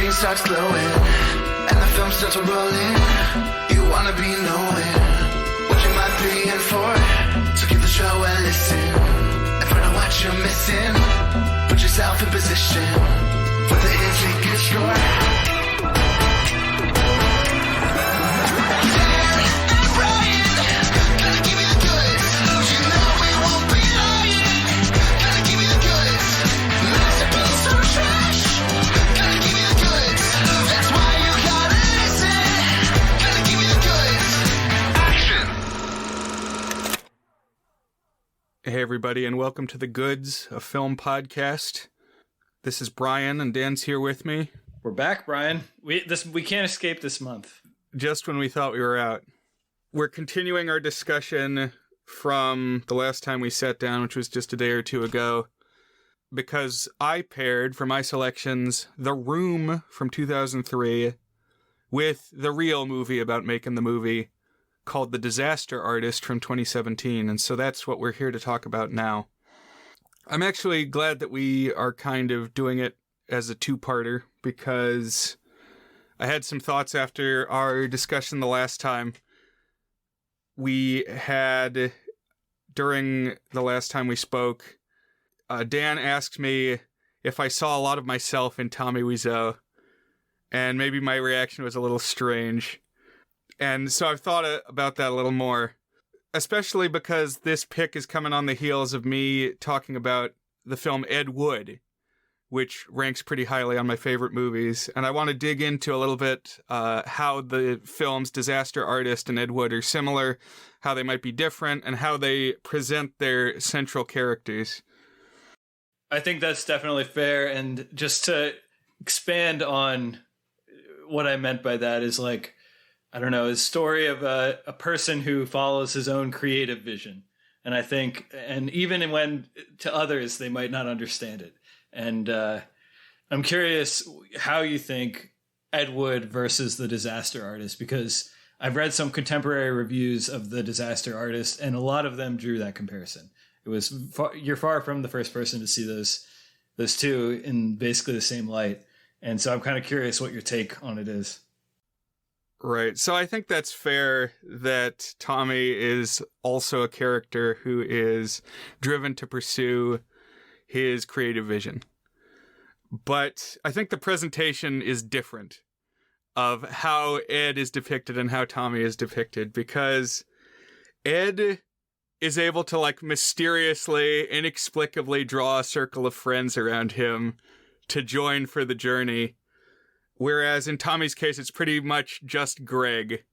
screen starts glowing, and the film starts rolling. You wanna be knowing what you might be in for. So give the show a listen and find out what you're missing. Put yourself in position for the hit ticket score. Hey everybody, and welcome to The Goods, a film podcast. This is Brian, and Dan's here with me. We're back, Brian. We can't escape this month. Just when we thought we were out. We're continuing our discussion from the last time we sat down, which was just a day or two ago, because I paired for my selections The Room from 2003 with the real movie about making the movie, called The Disaster Artist from 2017, and so that's what we're here to talk about now. I'm actually glad that we are kind of doing it as a two-parter, because I had some thoughts after our discussion the last time. We had, during the last time we spoke, Dan asked me if I saw a lot of myself in Tommy Wiseau, and maybe my reaction was a little strange. And so I've thought about that a little more, especially because this pick is coming on the heels of me talking about the film Ed Wood, which ranks pretty highly on my favorite movies. And I want to dig into a little bit how the films Disaster Artist and Ed Wood are similar, how they might be different, and how they present their central characters. I think that's definitely fair. And just to expand on what I meant by that is like, I don't know, a story of a person who follows his own creative vision. And I think, and even when to others, they might not understand it. And I'm curious how you think Ed Wood versus The Disaster Artist, because I've read some contemporary reviews of The Disaster Artist, and a lot of them drew that comparison. It was you're far from the first person to see those two in basically the same light. And so I'm kind of curious what your take on it is. Right. So I think that's fair that Tommy is also a character who is driven to pursue his creative vision. But I think the presentation is different of how Ed is depicted and how Tommy is depicted, because Ed is able to like mysteriously, inexplicably draw a circle of friends around him to join for the journey. Whereas in Tommy's case, it's pretty much just Greg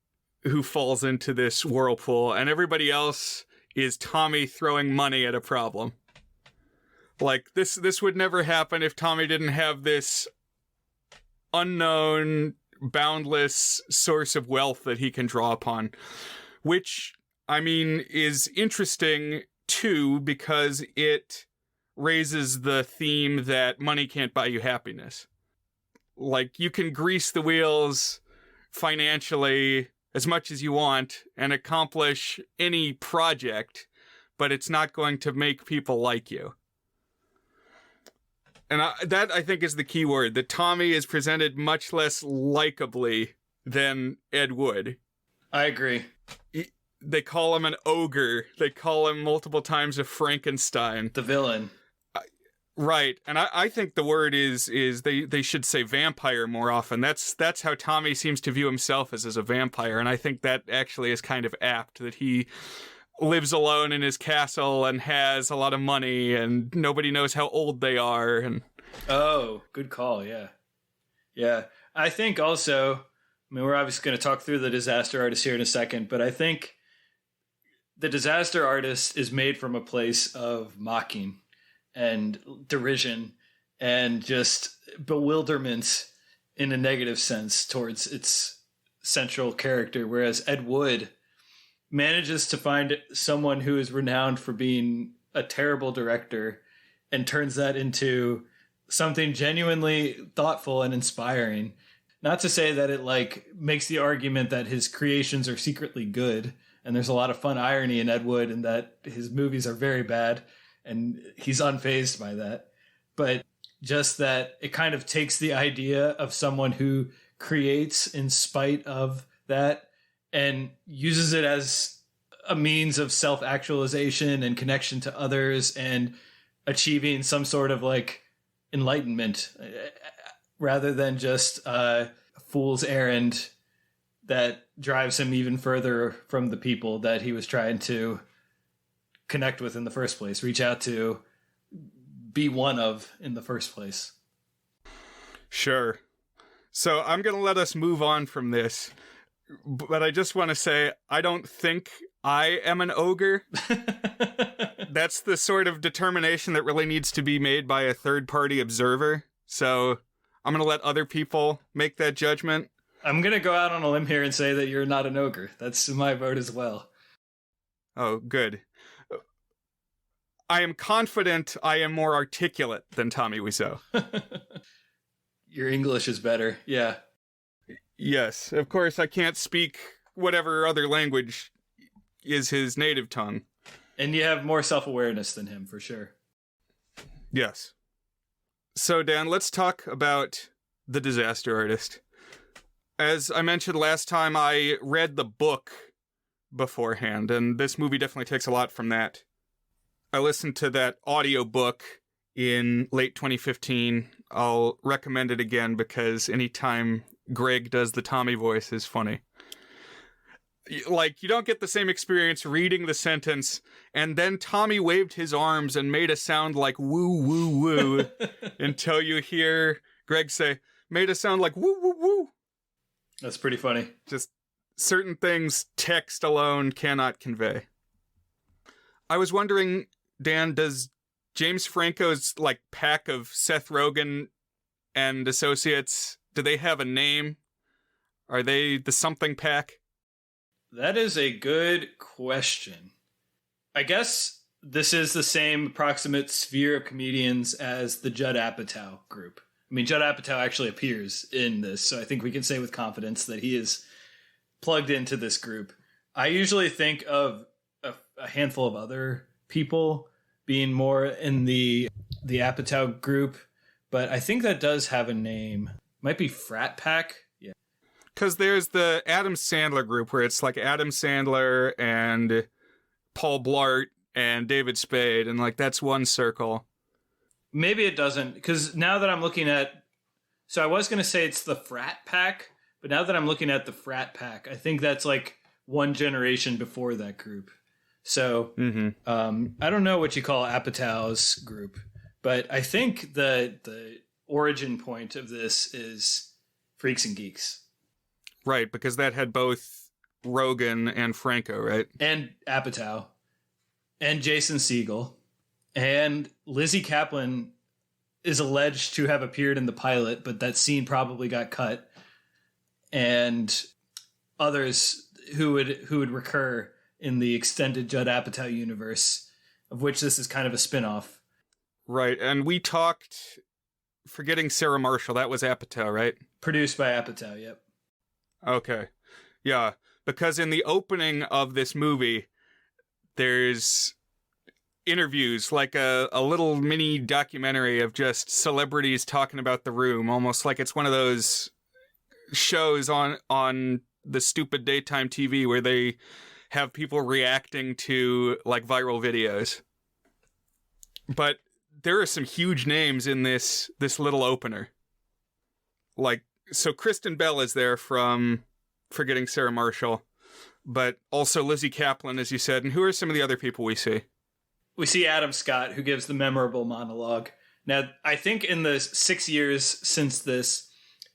who falls into this whirlpool, and everybody else is Tommy throwing money at a problem. Like, this would never happen if Tommy didn't have this unknown, boundless source of wealth that he can draw upon. Which, I mean, is interesting, too, because it raises the theme that money can't buy you happiness. Like, you can grease the wheels financially as much as you want and accomplish any project, but it's not going to make people like you. And that, I think, is the key word, that Tommy is presented much less likably than Ed Wood. I agree. They call him an ogre. They call him multiple times a Frankenstein. The villain. Right, and I think the word is they should say vampire more often. That's how Tommy seems to view himself as a vampire, and I think that actually is kind of apt, that he lives alone in his castle and has a lot of money, and nobody knows how old they are. And oh, good call, yeah. Yeah, I think also, I mean, we're obviously going to talk through The Disaster Artist here in a second, but I think The Disaster Artist is made from a place of mocking and derision and just bewilderment in a negative sense towards its central character, whereas Ed Wood manages to find someone who is renowned for being a terrible director and turns that into something genuinely thoughtful and inspiring. Not to say that it like makes the argument that his creations are secretly good, and there's a lot of fun irony in Ed Wood and that his movies are very bad and he's unfazed by that. But just that it kind of takes the idea of someone who creates in spite of that and uses it as a means of self-actualization and connection to others and achieving some sort of like enlightenment rather than just a fool's errand that drives him even further from the people that he was trying to connect with in the first place, reach out to, be one of in the first place. Sure. So I'm going to let us move on from this, but I just want to say I don't think I am an ogre. That's the sort of determination that really needs to be made by a third-party observer. So I'm going to let other people make that judgment. I'm going to go out on a limb here and say that you're not an ogre. That's my vote as well. Oh, good. I am confident I am more articulate than Tommy Wiseau. Your English is better. Yeah. Yes, of course I can't speak whatever other language is his native tongue. And you have more self-awareness than him, for sure. Yes. So, Dan, let's talk about The Disaster Artist. As I mentioned last time, I read the book beforehand, and this movie definitely takes a lot from that. I listened to that audiobook in late 2015. I'll recommend it again because anytime Greg does the Tommy voice is funny. Like, you don't get the same experience reading the sentence, and then Tommy waved his arms and made a sound like woo, woo, woo, until you hear Greg say, made a sound like woo, woo, woo. That's pretty funny. Just certain things text alone cannot convey. I was wondering, Dan, does James Franco's like pack of Seth Rogen and associates, do they have a name? Are they the something pack? That is a good question. I guess this is the same approximate sphere of comedians as the Judd Apatow group. I mean, Judd Apatow actually appears in this, so I think we can say with confidence that he is plugged into this group. I usually think of a handful of other people being more in the Apatow group, but I think that does have a name. Might be Frat Pack. Yeah. Because there's the Adam Sandler group where it's like Adam Sandler and Paul Blart and David Spade, and like that's one circle. Maybe it doesn't, because now that I'm looking at... So I was going to say it's the Frat Pack, but now that I'm looking at the Frat Pack, I think that's like one generation before that group. So I don't know what you call Apatow's group, but I think the origin point of this is Freaks and Geeks. Right, because that had both Rogen and Franco, right? And Apatow. And Jason Segel. And Lizzie Kaplan is alleged to have appeared in the pilot, but that scene probably got cut. And others who would recur in the extended Judd Apatow universe, of which this is kind of a spin-off. Right, and we talked, forgetting Sarah Marshall, that was Apatow, right? Produced by Apatow, yep. Okay, yeah, because in the opening of this movie, there's interviews, like a little mini documentary of just celebrities talking about The Room, almost like it's one of those shows on the stupid daytime TV where they have people reacting to like viral videos. But there are some huge names in this little opener. Like, so Kristen Bell is there from Forgetting Sarah Marshall, but also Lizzie Kaplan, as you said. And who are some of the other people we see? We see Adam Scott, who gives the memorable monologue. Now, I think in the 6 years since this,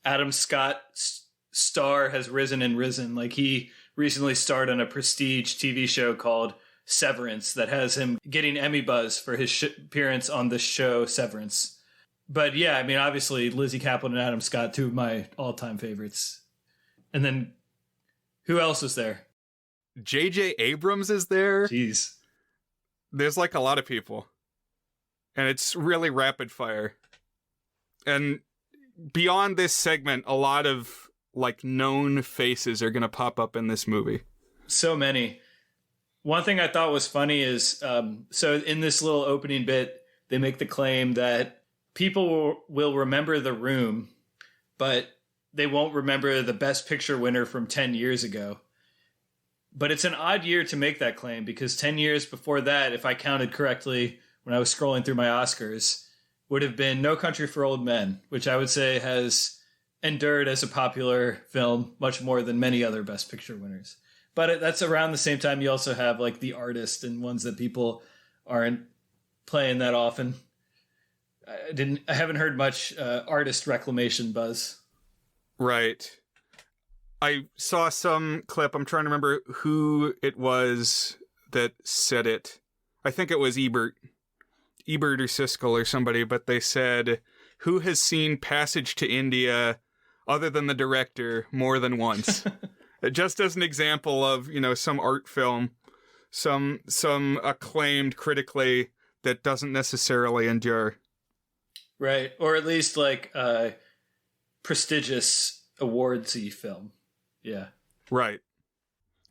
Adam Scott's star has risen and risen. Like, he recently starred on a prestige TV show called Severance that has him getting Emmy buzz for his appearance on the show Severance. But yeah, I mean, obviously Lizzie Kaplan and Adam Scott, two of my all-time favorites. And then who else is there? J.J. Abrams is there. Jeez. There's like a lot of people. And it's really rapid fire. And beyond this segment, a lot of like known faces are going to pop up in this movie. So many. One thing I thought was funny is, so in this little opening bit, they make the claim that people will remember The Room, but they won't remember the Best Picture winner from 10 years ago. But it's an odd year to make that claim, because 10 years before that, if I counted correctly when I was scrolling through my Oscars, would have been No Country for Old Men, which I would say has endured as a popular film much more than many other Best Picture winners. But that's around the same time you also have like The Artist and ones that people aren't playing that often. I haven't heard much artist reclamation buzz. Right. I saw some clip. I'm trying to remember who it was that said it. I think it was Ebert or Siskel or somebody, but they said, who has seen Passage to India other than the director more than once? Just as an example of, some art film, some acclaimed critically that doesn't necessarily endure. Right. Or at least like a prestigious awardsy film. Yeah. Right.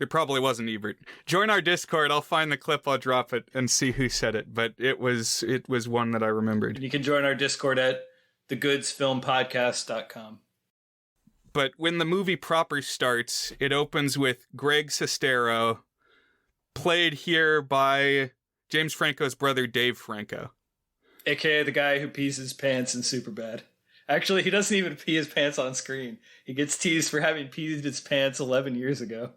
It probably wasn't Ebert. Join our Discord. I'll find the clip. I'll drop it and see who said it. But it was one that I remembered. And you can join our Discord at thegoodsfilmpodcast.com. But when the movie proper starts, it opens with Greg Sestero, played here by James Franco's brother, Dave Franco. AKA the guy who pees his pants in Superbad. Actually, he doesn't even pee his pants on screen. He gets teased for having peed his pants 11 years ago.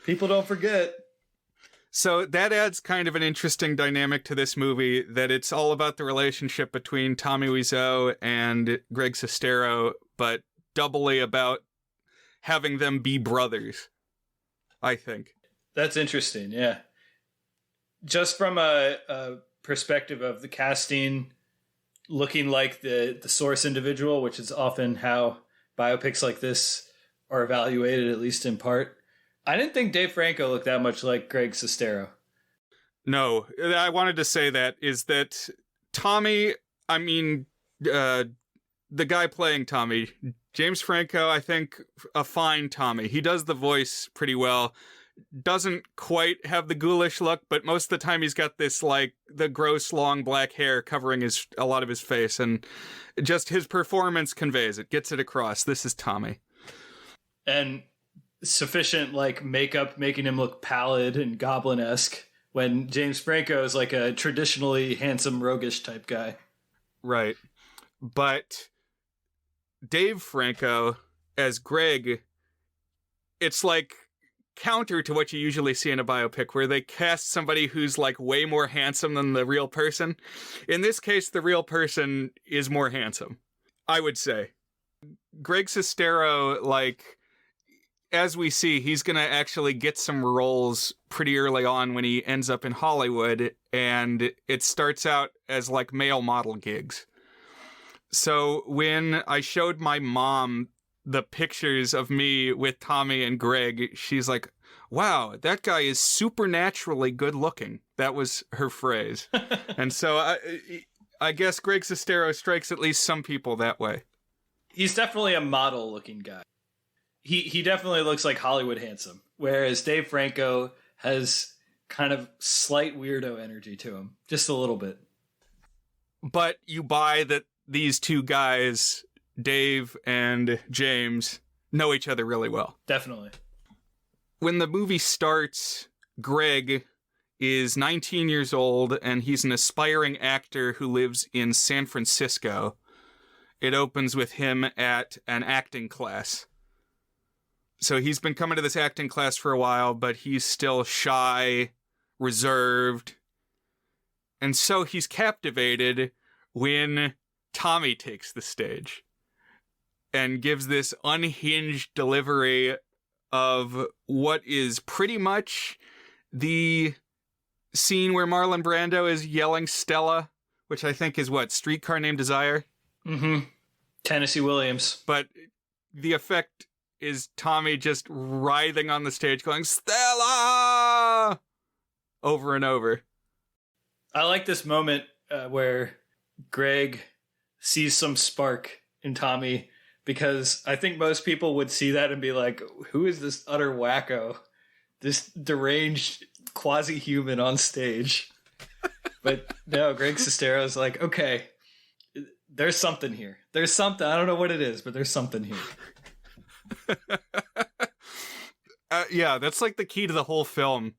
People don't forget. So that adds kind of an interesting dynamic to this movie, that it's all about the relationship between Tommy Wiseau and Greg Sestero, but doubly about having them be brothers, I think. That's interesting, yeah. Just from a perspective of the casting looking like the source individual, which is often how biopics like this are evaluated, at least in part. I didn't think Dave Franco looked that much like Greg Sestero. No, I wanted to say that Tommy, the guy playing Tommy, James Franco, I think a fine Tommy. He does the voice pretty well. Doesn't quite have the ghoulish look, but most of the time he's got this, like, the gross long black hair covering a lot of his face, and just his performance conveys it, gets it across. This is Tommy. And sufficient, like, makeup making him look pallid and goblin-esque, when James Franco is like a traditionally handsome, roguish type guy. Right. But Dave Franco as Greg, it's like counter to what you usually see in a biopic, where they cast somebody who's like way more handsome than the real person. In this case, the real person is more handsome, I would say. Greg Sestero, like, as we see, he's going to actually get some roles pretty early on when he ends up in Hollywood, and it starts out as like male model gigs. So when I showed my mom the pictures of me with Tommy and Greg, she's like, wow, that guy is supernaturally good looking. That was her phrase. And so I guess Greg Sestero strikes at least some people that way. He's definitely a model looking guy. He definitely looks like Hollywood handsome, whereas Dave Franco has kind of slight weirdo energy to him, just a little bit. But you buy that these two guys, Dave and James, know each other really well. Definitely. When the movie starts, Greg is 19 years old, and he's an aspiring actor who lives in San Francisco. It opens with him at an acting class. So he's been coming to this acting class for a while, but he's still shy, reserved. And so he's captivated when Tommy takes the stage and gives this unhinged delivery of what is pretty much the scene where Marlon Brando is yelling Stella, which I think is what, Streetcar Named Desire? Mm-hmm. Tennessee Williams. But the effect is Tommy just writhing on the stage going, Stella! Over and over. I like this moment where Greg sees some spark in Tommy, because I think most people would see that and be like, who is this utter wacko? This deranged quasi-human on stage. But no, Greg Sestero's like, okay, there's something here. There's something. I don't know what it is, but there's something here. Yeah, that's like the key to the whole film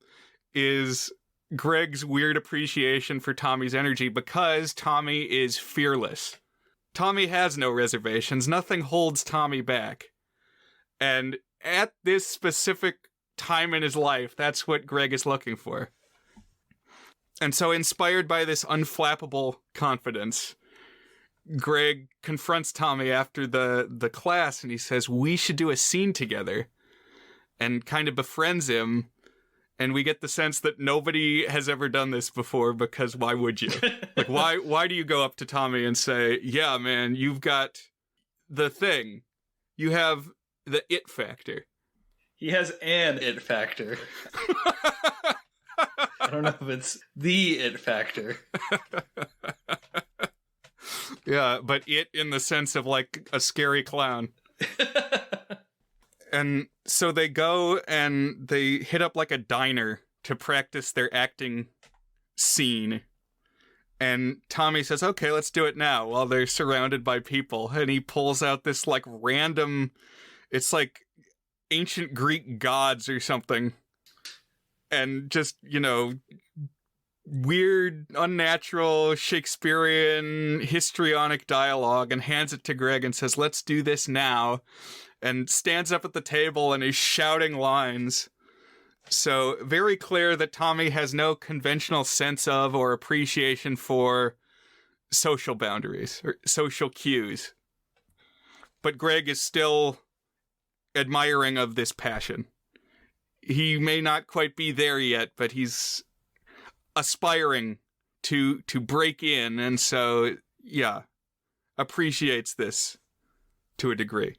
is Greg's weird appreciation for Tommy's energy because Tommy is fearless. Tommy has no reservations. Nothing holds Tommy back. And at this specific time in his life, that's what Greg is looking for. And so, inspired by this unflappable confidence, Greg confronts Tommy after the class and he says, we should do a scene together, and kind of befriends him. And we get the sense that nobody has ever done this before, because why would you? Like, why do you go up to Tommy and say, yeah, man, you've got the thing. You have the it factor. He has an it factor. I don't know if it's the it factor. Yeah, but it in the sense of like a scary clown. And so they go and they hit up like a diner to practice their acting scene. And Tommy says, okay, let's do it now, while they're surrounded by people. And he pulls out this like random, it's like ancient Greek gods or something. And just, you know, weird, unnatural, Shakespearean, histrionic dialogue, and hands it to Greg and says, let's do this now. And stands up at the table and is shouting lines. So very clear that Tommy has no conventional sense of or appreciation for social boundaries or social cues. But Greg is still admiring of this passion. He may not quite be there yet, but he's aspiring to break in, and so, yeah, appreciates this to a degree.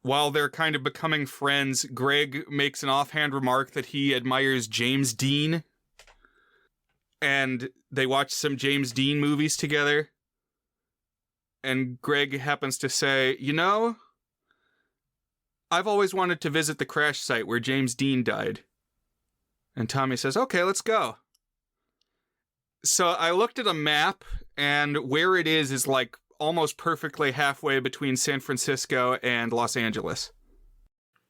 While they're kind of becoming friends, Greg makes an offhand remark that he admires James Dean, and they watch some James Dean movies together. And Greg happens to say, you know, I've always wanted to visit the crash site where James Dean died. And Tommy says, okay, let's go. So I looked at a map, and where it is like almost perfectly halfway between San Francisco and Los Angeles.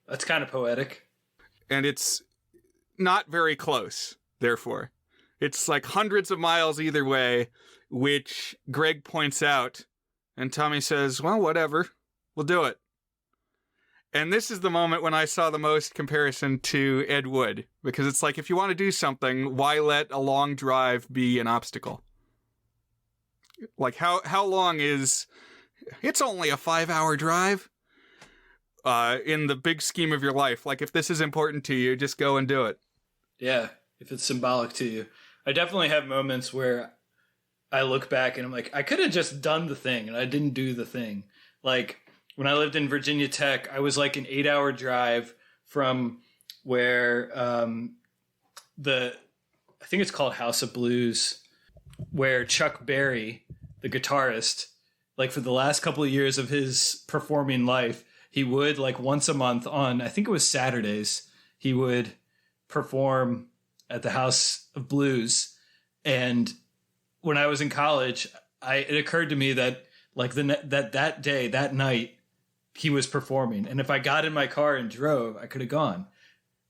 That's kind of poetic. And it's not very close, therefore. It's like hundreds of miles either way, which Greg points out, and Tommy says, well, whatever, we'll do it. And this is the moment when I saw the most comparison to Ed Wood, because it's like, if you want to do something, why let a long drive be an obstacle? Like, how long is... It's only a 5-hour drive in the big scheme of your life. Like, if this is important to you, just go and do it. Yeah, if it's symbolic to you. I definitely have moments where I look back and I'm like, I could have just done the thing, and I didn't do the thing. Like, when I lived in Virginia Tech, I was like an 8-hour drive from where I think it's called House of Blues, where Chuck Berry, the guitarist, like for the last couple of years of his performing life, he would like once a month on, I think it was Saturdays, he would perform at the House of Blues. And when I was in college, it occurred to me that like that day, that night, he was performing. And if I got in my car and drove, I could have gone.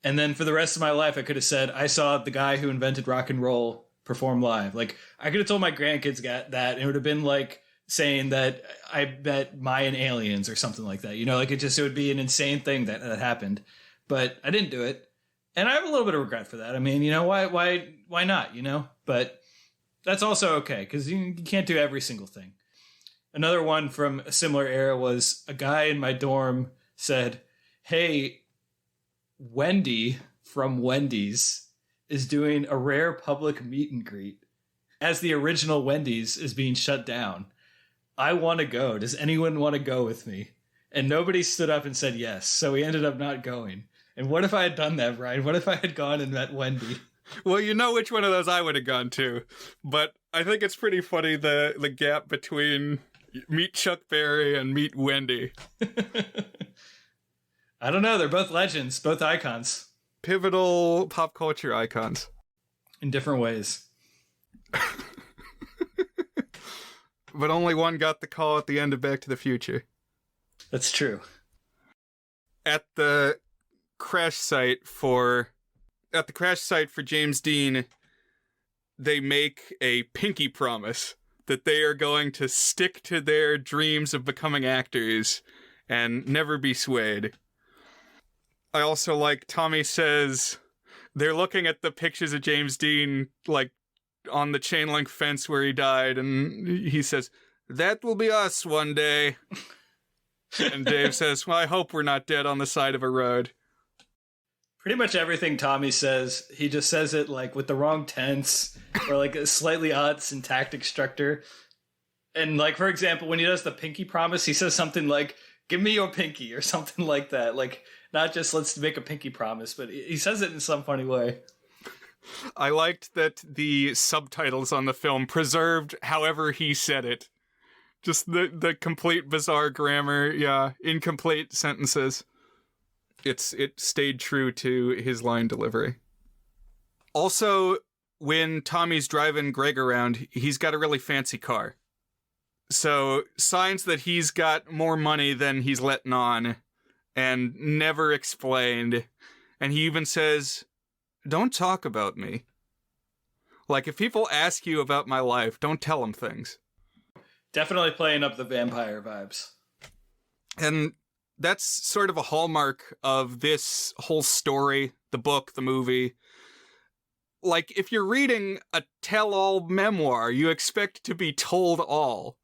And then for the rest of my life, I could have said, I saw the guy who invented rock and roll perform live. Like, I could have told my grandkids that, and it would have been like saying that I bet Mayan aliens or something like that. You know, like it would be an insane thing that happened. But I didn't do it. And I have a little bit of regret for that. I mean, you know, why not, you know? But that's also okay, because you can't do every single thing. Another one from a similar era was a guy in my dorm said, hey, Wendy from Wendy's is doing a rare public meet and greet as the original Wendy's is being shut down. I want to go. Does anyone want to go with me? And nobody stood up and said yes. So we ended up not going. And what if I had done that, Brian? What if I had gone and met Wendy? Well, you know which one of those I would have gone to. But I think it's pretty funny the gap between meet Chuck Berry and meet Wendy. I don't know. They're both legends, both icons. Pivotal pop culture icons. In different ways. But only one got the call at the end of Back to the Future. That's true. At the crash site for James Dean, they make a pinky promise that they are going to stick to their dreams of becoming actors and never be swayed. I also like Tommy says they're looking at the pictures of James Dean, like, on the chain link fence where he died, and he says, "That will be us one day." And Dave says, "Well, I hope we're not dead on the side of a road." Pretty much everything Tommy says, he just says it like with the wrong tense or like a slightly odd syntactic structure. And like, for example, when he does the pinky promise, he says something like, "Give me your pinky," or something like that. Like, not just let's make a pinky promise, but he says it in some funny way. I liked that the subtitles on the film preserved however he said it. Just the complete bizarre grammar, incomplete sentences. It stayed true to his line delivery. Also, when Tommy's driving Greg around, he's got a really fancy car. So, signs that he's got more money than he's letting on, and never explained. And he even says, "Don't talk about me." Like, if people ask you about my life, don't tell them things. Definitely playing up the vampire vibes. And that's sort of a hallmark of this whole story, the book, the movie. Like, if you're reading a tell-all memoir, you expect to be told all.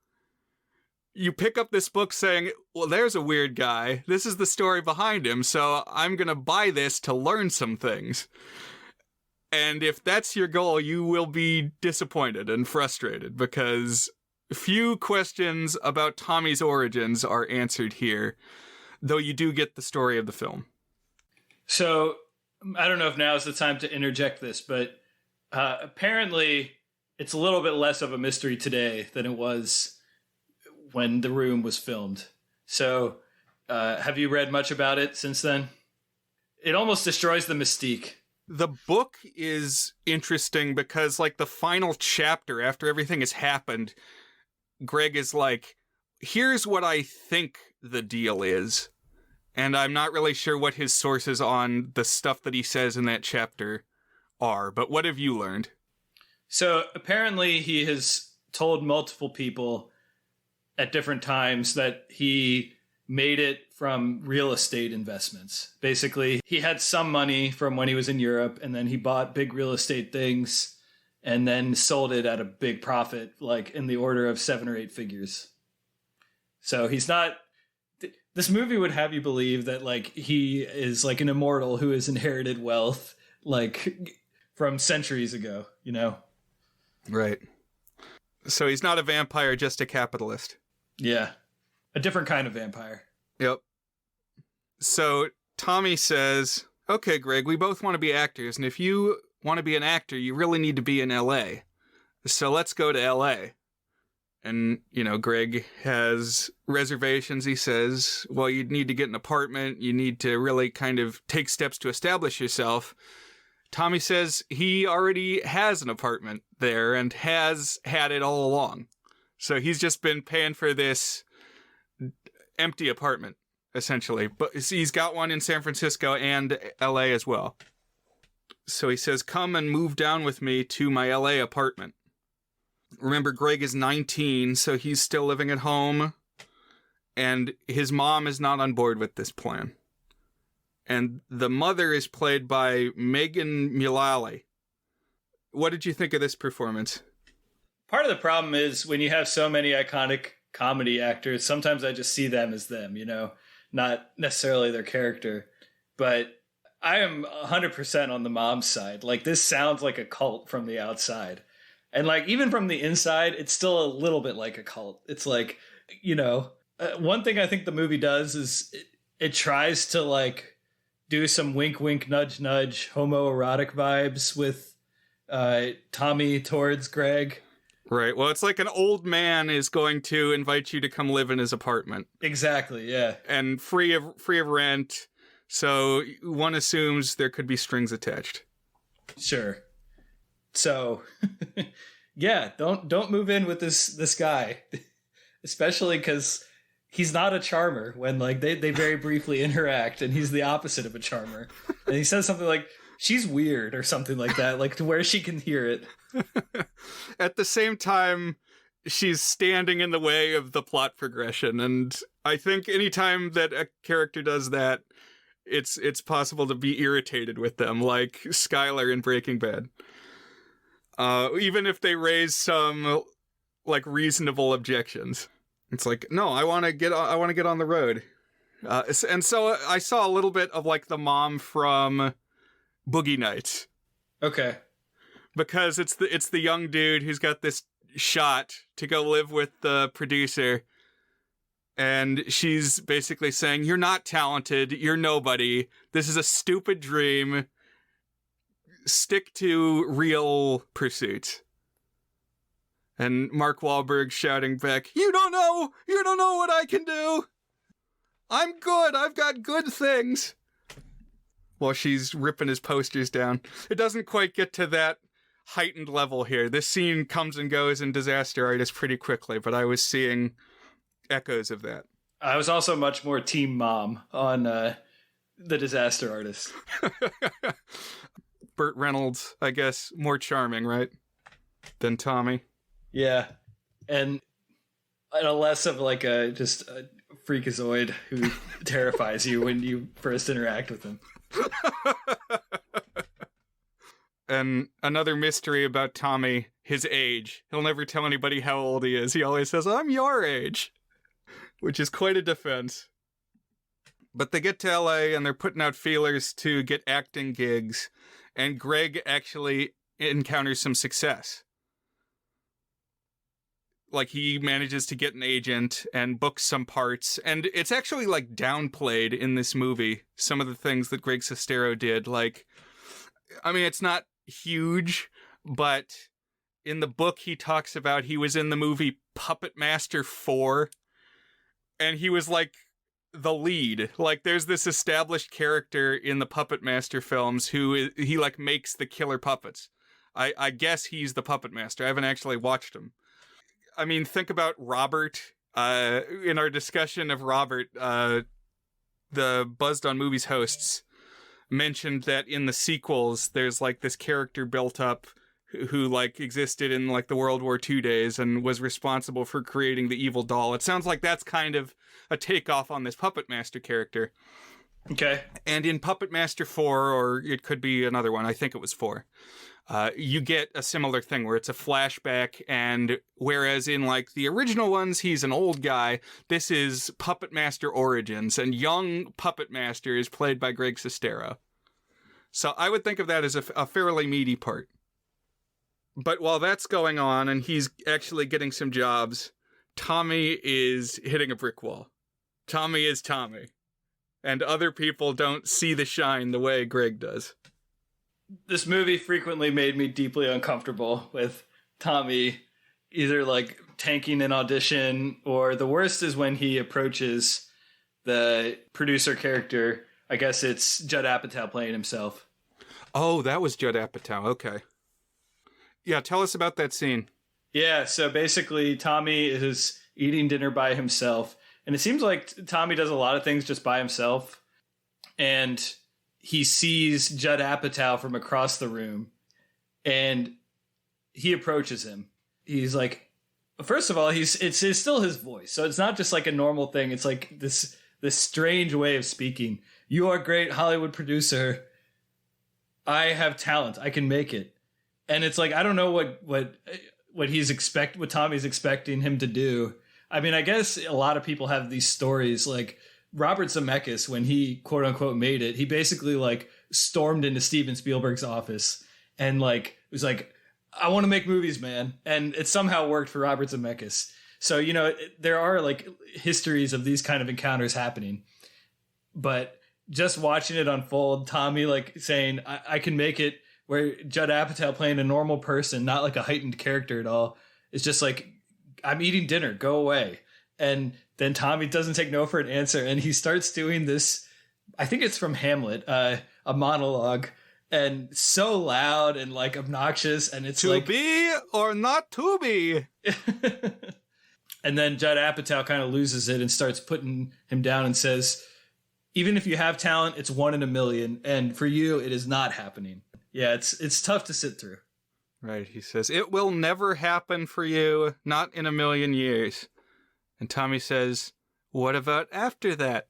You pick up this book saying, well, there's a weird guy. This is the story behind him, so I'm going to buy this to learn some things. And if that's your goal, you will be disappointed and frustrated, because few questions about Tommy's origins are answered here, though you do get the story of the film. So, I don't know if now is the time to interject this, but apparently it's a little bit less of a mystery today than it was when The Room was filmed. So, have you read much about it since then? It almost destroys the mystique. The book is interesting because, like, the final chapter, after everything has happened, Greg is like, here's what I think the deal is. And I'm not really sure what his sources on the stuff that he says in that chapter are. But what have you learned? So apparently he has told multiple people at different times that he made it from real estate investments. Basically, he had some money from when he was in Europe, and then he bought big real estate things and then sold it at a big profit, like in the order of 7 or 8 figures. So he's not... This movie would have you believe that, like, he is like an immortal who has inherited wealth, like, from centuries ago, you know? Right. So he's not a vampire, just a capitalist. Yeah. A different kind of vampire. Yep. So Tommy says, okay, Greg, we both want to be actors, and if you want to be an actor, you really need to be in L.A. So let's go to L.A. And, you know, Greg has reservations. He says, well, you need to get an apartment. You need to really kind of take steps to establish yourself. Tommy says he already has an apartment there and has had it all along. So he's just been paying for this empty apartment, essentially. But he's got one in San Francisco and LA as well. So he says, come and move down with me to my LA apartment. Remember, Greg is 19, so he's still living at home. And his mom is not on board with this plan. And the mother is played by Megan Mullally. What did you think of this performance? Part of the problem is when you have so many iconic comedy actors, sometimes I just see them as them, you know, not necessarily their character. But I am 100% on the mom's side. Like, this sounds like a cult from the outside. And, like, even from the inside, it's still a little bit like a cult. It's like, you know, one thing I think the movie does is it tries to, like, do some wink, wink, nudge, nudge homoerotic vibes with Tommy towards Greg. Right. Well, it's like an old man is going to invite you to come live in his apartment. Exactly, yeah. And free of rent. So one assumes there could be strings attached. Sure. So yeah, don't move in with this guy, especially because he's not a charmer. When like they very briefly interact, and he's the opposite of a charmer, and he says something like she's weird or something like that, like to where she can hear it. At the same time, she's standing in the way of the plot progression, and I think anytime that a character does that, it's possible to be irritated with them, like Skylar in Breaking Bad. Even if they raise some like reasonable objections, it's like, no, I want to get on the road. And so I saw a little bit of like the mom from Boogie Nights. Okay. Because it's the young dude who's got this shot to go live with the producer, and she's basically saying, you're not talented, you're nobody, this is a stupid dream, stick to real pursuits. And Mark Wahlberg shouting back, you don't know what I can do, I'm good, I've got good things, while she's ripping his posters down. It doesn't quite get to that heightened level here. This scene comes and goes in Disaster Artist pretty quickly, but I was seeing echoes of that. I was also much more team mom on the Disaster Artist. Burt Reynolds, I guess, more charming, right? Than Tommy. Yeah. And a less of like just a freakazoid who terrifies you when you first interact with him. And another mystery about Tommy, his age. He'll never tell anybody how old he is. He always says, I'm your age, which is quite a defense. But they get to LA and they're putting out feelers to get acting gigs, and Greg actually encounters some success. Like, he manages to get an agent and book some parts, and it's actually like downplayed in this movie, some of the things that Greg Sestero did. Like, I mean, it's not huge, but in the book he talks about he was in the movie Puppet Master 4, and he was like the lead. Like, there's this established character in the Puppet Master films who he like makes the killer puppets. I guess he's the Puppet Master. I haven't actually watched him. I mean, think about Robert. In our discussion of Robert, the Buzzed on Movies hosts mentioned that in the sequels, there's like this character built up who like existed in like the World War II days and was responsible for creating the evil doll. It sounds like that's kind of a takeoff on this Puppet Master character. Okay. And in Puppet Master 4, or it could be another one, I think it was 4, you get a similar thing where it's a flashback, and whereas in like the original ones, he's an old guy, this is Puppet Master Origins, and young Puppet Master is played by Greg Sestero. So I would think of that as a fairly meaty part. But while that's going on and he's actually getting some jobs, Tommy is hitting a brick wall. Tommy is Tommy. And other people don't see the shine the way Greg does. This movie frequently made me deeply uncomfortable with Tommy either like tanking an audition, or the worst is when he approaches the producer character. I guess it's Judd Apatow playing himself. Oh, that was Judd Apatow. Okay. Yeah, tell us about that scene. Yeah, so basically Tommy is eating dinner by himself, and it seems like Tommy does a lot of things just by himself, and he sees Judd Apatow from across the room, and he approaches him. He's like, first of all, it's still his voice, so it's not just like a normal thing. It's like this strange way of speaking. You are a great Hollywood producer. I have talent. I can make it. And it's like, I don't know what Tommy's expecting him to do. I mean, I guess a lot of people have these stories, like Robert Zemeckis, when he quote unquote made it, he basically like stormed into Steven Spielberg's office and like was like, I want to make movies, man. And it somehow worked for Robert Zemeckis. So, you know, there are like histories of these kind of encounters happening, but just watching it unfold, Tommy like saying, I can make it, where Judd Apatow playing a normal person, not like a heightened character at all, is just like, I'm eating dinner, go away. And then Tommy doesn't take no for an answer, and he starts doing this, I think it's from Hamlet, a monologue and so loud and like obnoxious, and it's to like be or not to be. And then Judd Apatow kind of loses it and starts putting him down and says, even if you have talent, it's 1 in a million, and for you, it is not happening. Yeah, it's tough to sit through. Right, he says, it will never happen for you, not in a million years. And Tommy says, what about after that?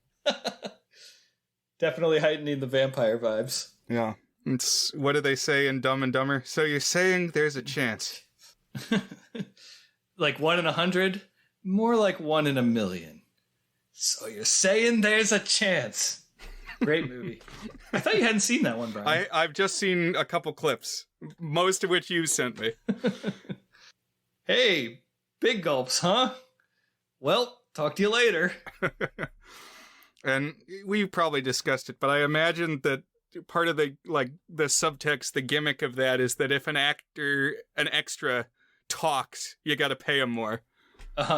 Definitely heightening the vampire vibes. Yeah. It's, what do they say in Dumb and Dumber? So you're saying there's a chance. Like 1 in 100? More like 1 in a million. So you're saying there's a chance. Great movie. I thought you hadn't seen that one, Brian. I've just seen a couple clips, most of which you sent me. Hey, big gulps, huh? Well, talk to you later. And we probably discussed it, but I imagine that part of the subtext, the gimmick of that is that if an extra talks, you got to pay him more.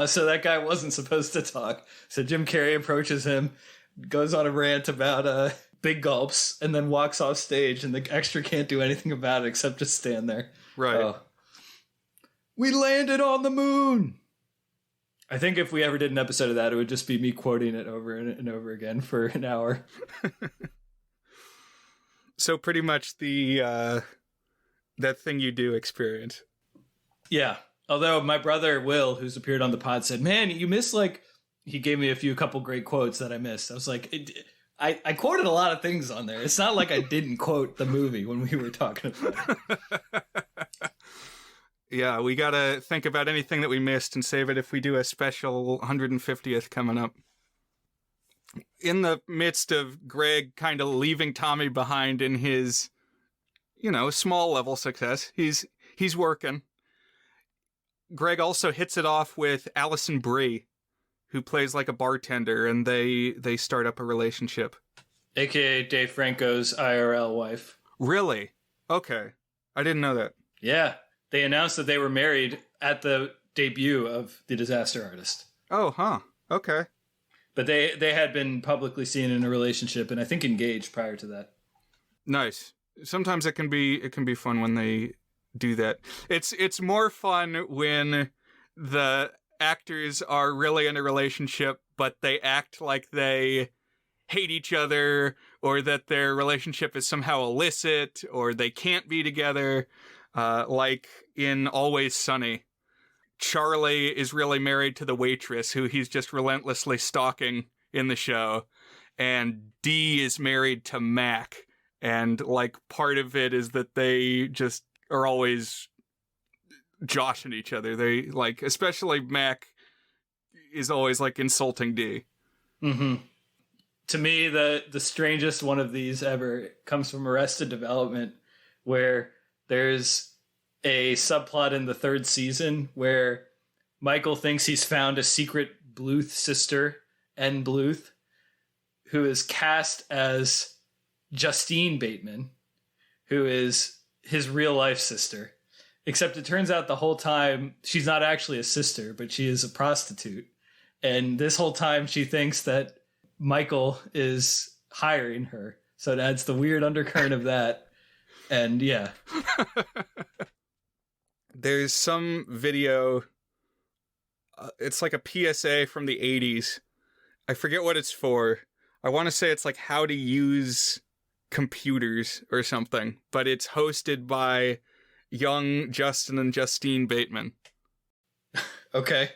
So that guy wasn't supposed to talk. So Jim Carrey approaches him, goes on a rant about big gulps, and then walks off stage, and the extra can't do anything about it except just stand there. Right. We landed on the moon! I think if we ever did an episode of that, it would just be me quoting it over and over again for an hour. So pretty much the that thing you do experience. Yeah. Although my brother Will, who's appeared on the pod, said, man, you missed he gave me a couple great quotes that I missed. I was like, I quoted a lot of things on there. It's not like I didn't quote the movie when we were talking about it. Yeah, we got to think about anything that we missed and save it if we do a special 150th coming up. In the midst of Greg kind of leaving Tommy behind in his, small level success, he's working. Greg also hits it off with Alison Brie, who plays like a bartender, and they start up a relationship. AKA Dave Franco's IRL wife. Really? Okay. I didn't know that. Yeah. They announced that they were married at the debut of The Disaster Artist. Oh, huh. Okay. But they had been publicly seen in a relationship, and I think engaged prior to that. Nice. Sometimes it can be fun when they do that. It's more fun when the actors are really in a relationship, but they act like they hate each other, or that their relationship is somehow illicit, or they can't be together. Like in Always Sunny, Charlie is really married to the waitress who he's just relentlessly stalking in the show, and Dee is married to Mac, and part of it is that they just are always joshing each other. They especially Mac is always insulting Dee. Mm-hmm. To me, the strangest one of these ever comes from Arrested Development, where there's a subplot in the 3rd season where Michael thinks he's found a secret Bluth sister, N. Bluth, who is cast as Justine Bateman, who is his real life sister. Except it turns out the whole time she's not actually a sister, but she is a prostitute. And this whole time she thinks that Michael is hiring her. So it adds the weird undercurrent of that. And yeah. There's some video, it's like a PSA from the 80s. I forget what it's for. I want to say it's how to use computers or something, but it's hosted by young Justin and Justine Bateman. Okay.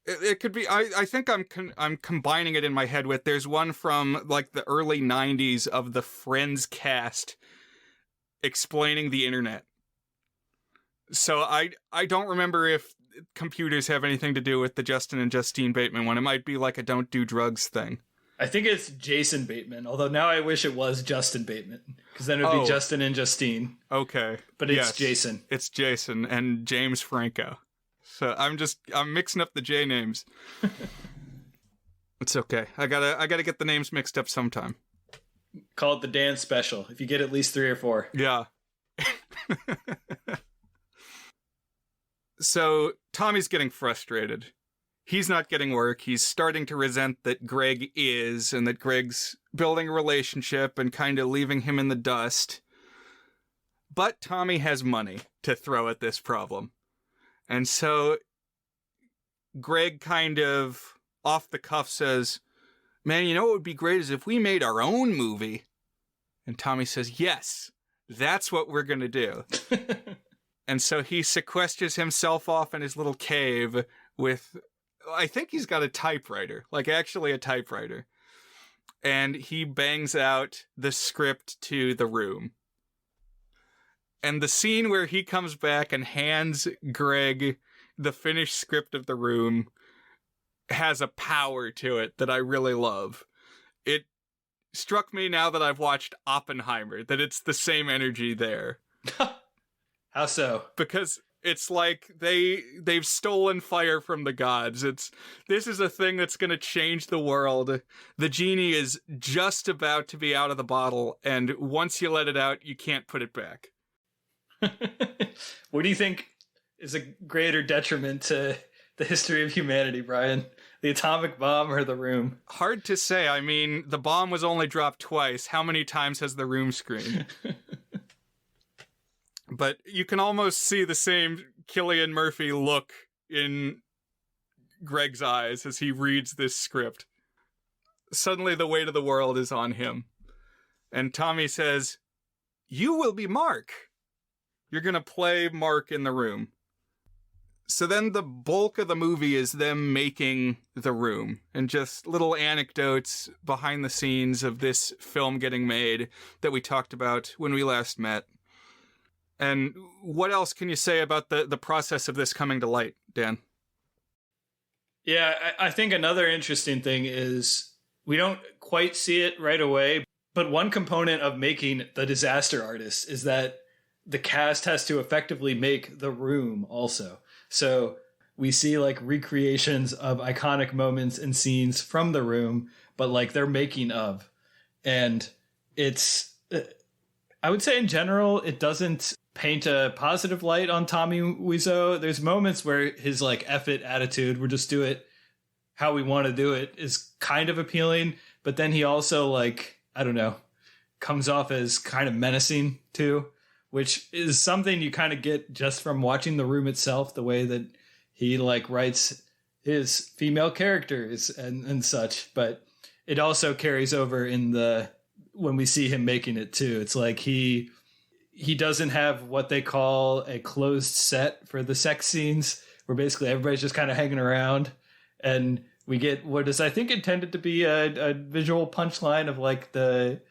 It could be, I think I'm combining it in my head with, there's one from the early 90s of the Friends cast explaining the internet. So I don't remember if computers have anything to do with the Justin and Justine Bateman one. It might be a don't do drugs thing. I think it's Jason Bateman, although now I wish it was Justin Bateman, because then it would be Justin and Justine. Okay. But it's Jason. It's Jason and James Franco. So I'm mixing up the J names. It's okay. I gotta get the names mixed up sometime. Call it the Dan special, if you get at least 3 or 4. Yeah. So Tommy's getting frustrated. He's not getting work. He's starting to resent that Greg is, and that Greg's building a relationship and kind of leaving him in the dust. But Tommy has money to throw at this problem. And so Greg kind of off the cuff says, man, you know what would be great is if we made our own movie. And Tommy says, yes, that's what we're going to do. And so he sequesters himself off in his little cave with, I think he's got a typewriter, like actually a typewriter. And he bangs out the script to The Room. And the scene where he comes back and hands Greg the finished script of The Room has a power to it that I really love. It struck me now that I've watched Oppenheimer that it's the same energy there. How so? Because it's like they've stolen fire from the gods. This is a thing that's going to change the world. The genie is just about to be out of the bottle, and once you let it out, you can't put it back. What do you think is a greater detriment to the history of humanity, Brian? The atomic bomb or The Room? Hard to say. I mean, the bomb was only dropped twice. How many times has The Room screened? But you can almost see the same Cillian Murphy look in Greg's eyes as he reads this script. Suddenly the weight of the world is on him. And Tommy says, you will be Mark. You're going to play Mark in The Room. So then the bulk of the movie is them making The Room and just little anecdotes behind the scenes of this film getting made that we talked about when we last met. And what else can you say about the process of this coming to light, Dan? Yeah, I think another interesting thing is we don't quite see it right away, but one component of making The Disaster Artist is that the cast has to effectively make The Room also. So we see like recreations of iconic moments and scenes from The Room, but like they're making of. And it's, I would say in general, it doesn't paint a positive light on Tommy Wiseau. There's moments where his like F it attitude, we'll just do it how we want to do it, is kind of appealing. But then he also like, I don't know, comes off as kind of menacing too, which is something you kind of get just from watching The Room itself, the way that he like writes his female characters and such. But it also carries over in when we see him making it too. It's like he doesn't have what they call a closed set for the sex scenes, where basically everybody's just kind of hanging around, and we get what is I think intended to be a visual punchline of like the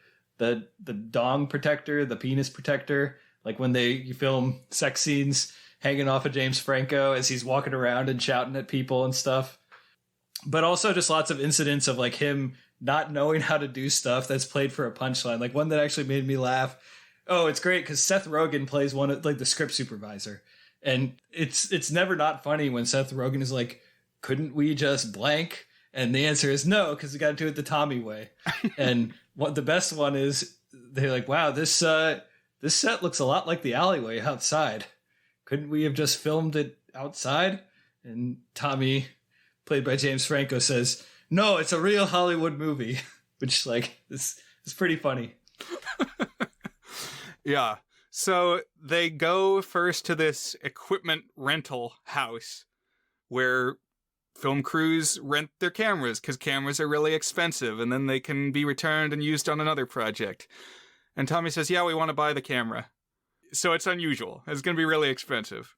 dong protector, the penis protector, like when you film sex scenes hanging off of James Franco as he's walking around and shouting at people and stuff. But also just lots of incidents of like him not knowing how to do stuff that's played for a punchline. Like one that actually made me laugh. Oh, it's great because Seth Rogen plays one of like the script supervisor, and it's never not funny when Seth Rogen is like, couldn't we just blank? And the answer is no, because we got to do it the Tommy way. And what the best one is, they're like, wow, this set looks a lot like the alleyway outside. Couldn't we have just filmed it outside? And Tommy, played by James Franco, says, no, it's a real Hollywood movie, which like is pretty funny. Yeah. So they go first to this equipment rental house where film crews rent their cameras because cameras are really expensive and then they can be returned and used on another project. And Tommy says, yeah, we want to buy the camera. So it's unusual. It's going to be really expensive.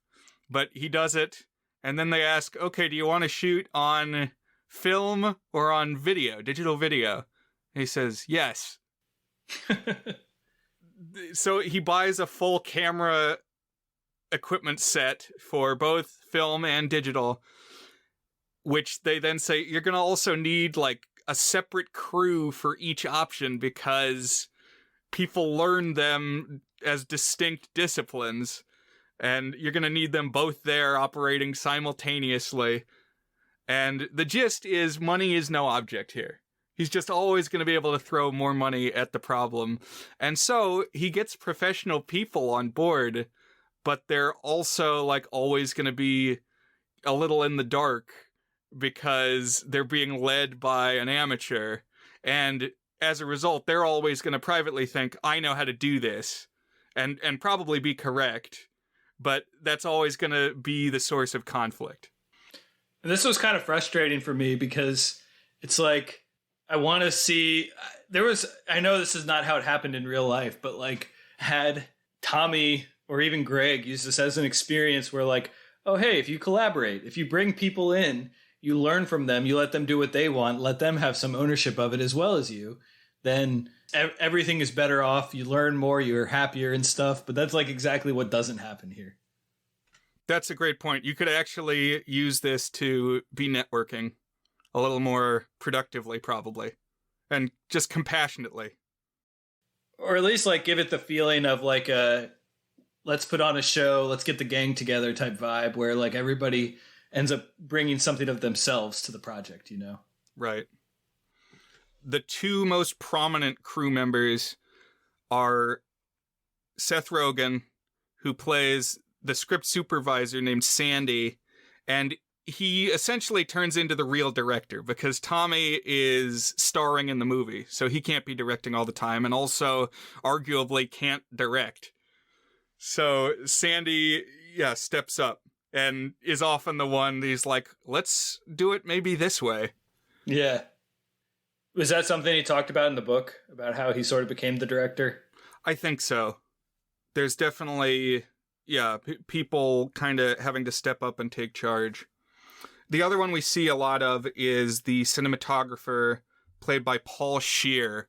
But he does it. And then they ask, okay, do you want to shoot on film or on video, digital video? And he says, yes. So he buys a full camera equipment set for both film and digital, which they then say you're going to also need like a separate crew for each option because people learn them as distinct disciplines, and you're going to need them both there operating simultaneously. And the gist is money is no object here. He's just always going to be able to throw more money at the problem. And so he gets professional people on board, but they're also like always going to be a little in the dark because they're being led by an amateur. And as a result, they're always going to privately think, I know how to do this. and probably be correct, but that's always going to be the source of conflict. And this was kind of frustrating for me because it's like, I want to see, I know this is not how it happened in real life, but like had Tommy or even Greg use this as an experience where like, oh, hey, if you collaborate, if you bring people in, you learn from them, you let them do what they want, let them have some ownership of it as well as you, then everything is better off. You learn more, you're happier and stuff. But that's like exactly what doesn't happen here. That's a great point. You could actually use this to be networking a little more productively, probably, and just compassionately. Or at least like give it the feeling of like a, let's put on a show, let's get the gang together type vibe where like everybody ends up bringing something of themselves to the project, you know? Right. The two most prominent crew members are Seth Rogen, who plays the script supervisor named Sandy, and he essentially turns into the real director because Tommy is starring in the movie, so he can't be directing all the time, and also arguably can't direct. So Sandy, steps up and is often the one he's like, let's do it maybe this way. Yeah. Was that something he talked about in the book, about how he sort of became the director? I think so. There's definitely, people kind of having to step up and take charge. The other one we see a lot of is the cinematographer played by Paul Scheer,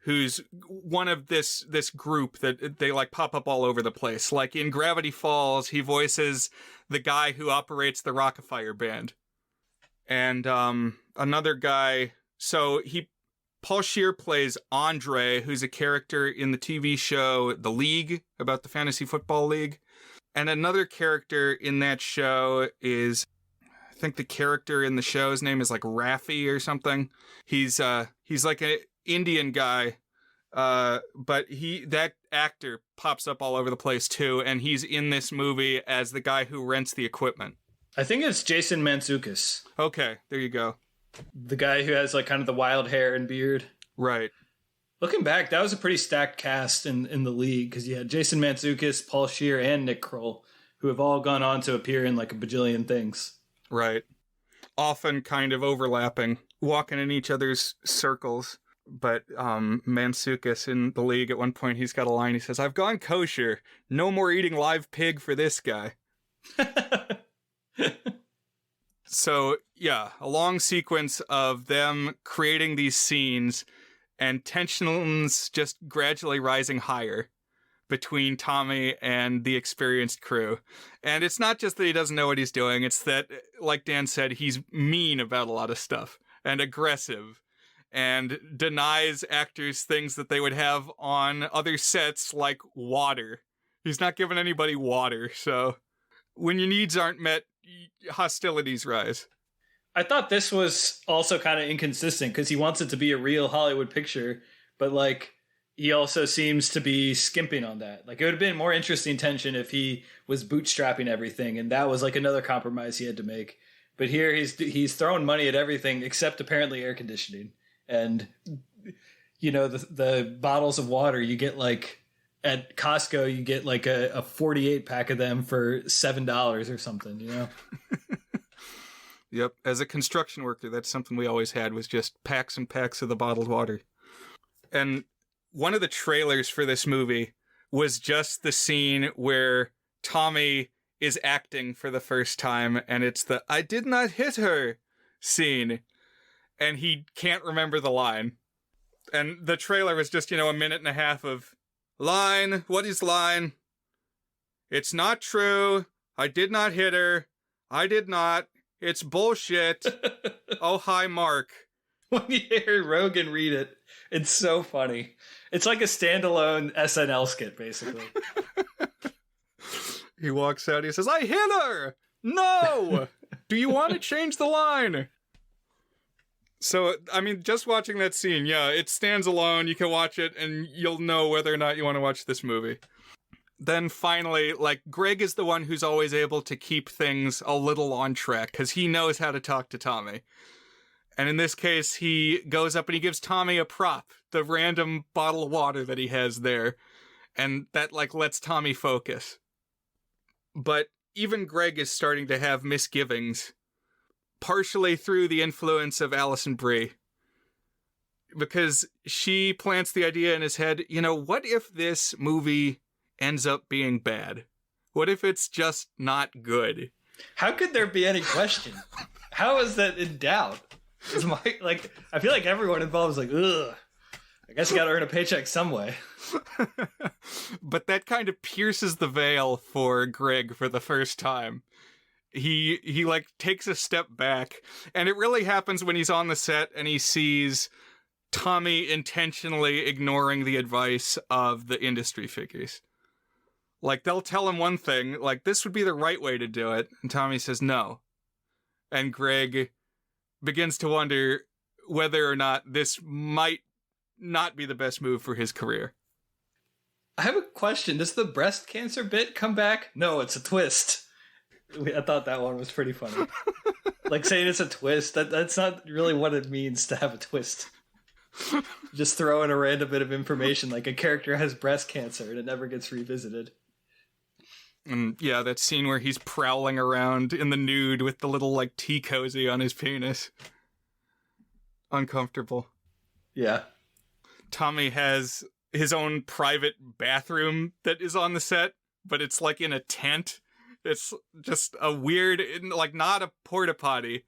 who's one of this group that they like pop up all over the place. Like in Gravity Falls, he voices the guy who operates the Rockafire band. And another guy, Paul Scheer plays Andre, who's a character in the TV show The League, about the fantasy football league. And another character in that show is, I think the character in the show's name is like Raffi or something. He's like an Indian guy, but that actor pops up all over the place too, and he's in this movie as the guy who rents the equipment. I think it's Jason Mantzoukas. Okay, there you go. The guy who has like kind of the wild hair and beard. Right. Looking back, that was a pretty stacked cast in the league because you had Jason Mantzoukas, Paul Scheer, and Nick Kroll, who have all gone on to appear in like a bajillion things. Right. Often kind of overlapping, walking in each other's circles. But Mantzoukas in The League, at one point, he's got a line. He says, "I've gone kosher. No more eating live pig for this guy." So, a long sequence of them creating these scenes and tensions just gradually rising higher between Tommy and the experienced crew. And it's not just that he doesn't know what he's doing. It's that, like Dan said, he's mean about a lot of stuff and aggressive and denies actors things that they would have on other sets, like water. He's not giving anybody water. So when your needs aren't met, hostilities rise. I thought this was also kind of inconsistent because he wants it to be a real Hollywood picture, but like he also seems to be skimping on that. Like it would have been more interesting tension if he was bootstrapping everything, and that was like another compromise he had to make. But here he's throwing money at everything except apparently air conditioning. And you know, the bottles of water you get like at Costco, you get like a 48 pack of them for $7 or something, you know? Yep. As a construction worker, that's something we always had, was just packs and packs of the bottled water. And one of the trailers for this movie was just the scene where Tommy is acting for the first time, and it's the "I did not hit her" scene, and he can't remember the line. And the trailer was just, a minute and a half of line. What is line? It's not true. I did not hit her. I did not. It's bullshit. Oh, hi, Mark. When you hear Rogan read it, it's so funny. It's like a standalone SNL skit, basically. He walks out. He says, "I hit her. No. Do you want to change the line?" So, I mean, just watching that scene, it stands alone. You can watch it and you'll know whether or not you want to watch this movie. Then finally, like, Greg is the one who's always able to keep things a little on track because he knows how to talk to Tommy. And in this case, he goes up and he gives Tommy a prop, the random bottle of water that he has there. And that, like, lets Tommy focus. But even Greg is starting to have misgivings, partially through the influence of Alison Brie. Because she plants the idea in his head, what if this movie ends up being bad? What if it's just not good? How could there be any question? How is that in doubt? I feel like everyone involved is like, ugh, I guess you gotta earn a paycheck some way. But that kind of pierces the veil for Greg for the first time. He like takes a step back, and it really happens when he's on the set and he sees Tommy intentionally ignoring the advice of the industry figures. Like, they'll tell him one thing, like, this would be the right way to do it, and Tommy says no. And Greg begins to wonder whether or not this might not be the best move for his career. I have a question. Does the breast cancer bit come back? No, it's a twist. I thought that one was pretty funny. Like, saying it's a twist, that's not really what it means to have a twist. Just throw in a random bit of information, like a character has breast cancer and it never gets revisited. And yeah, that scene where he's prowling around in the nude with the little, like, tea cozy on his penis. Uncomfortable. Yeah. Tommy has his own private bathroom that is on the set, but it's like in a tent. It's just a weird, like, not a porta potty.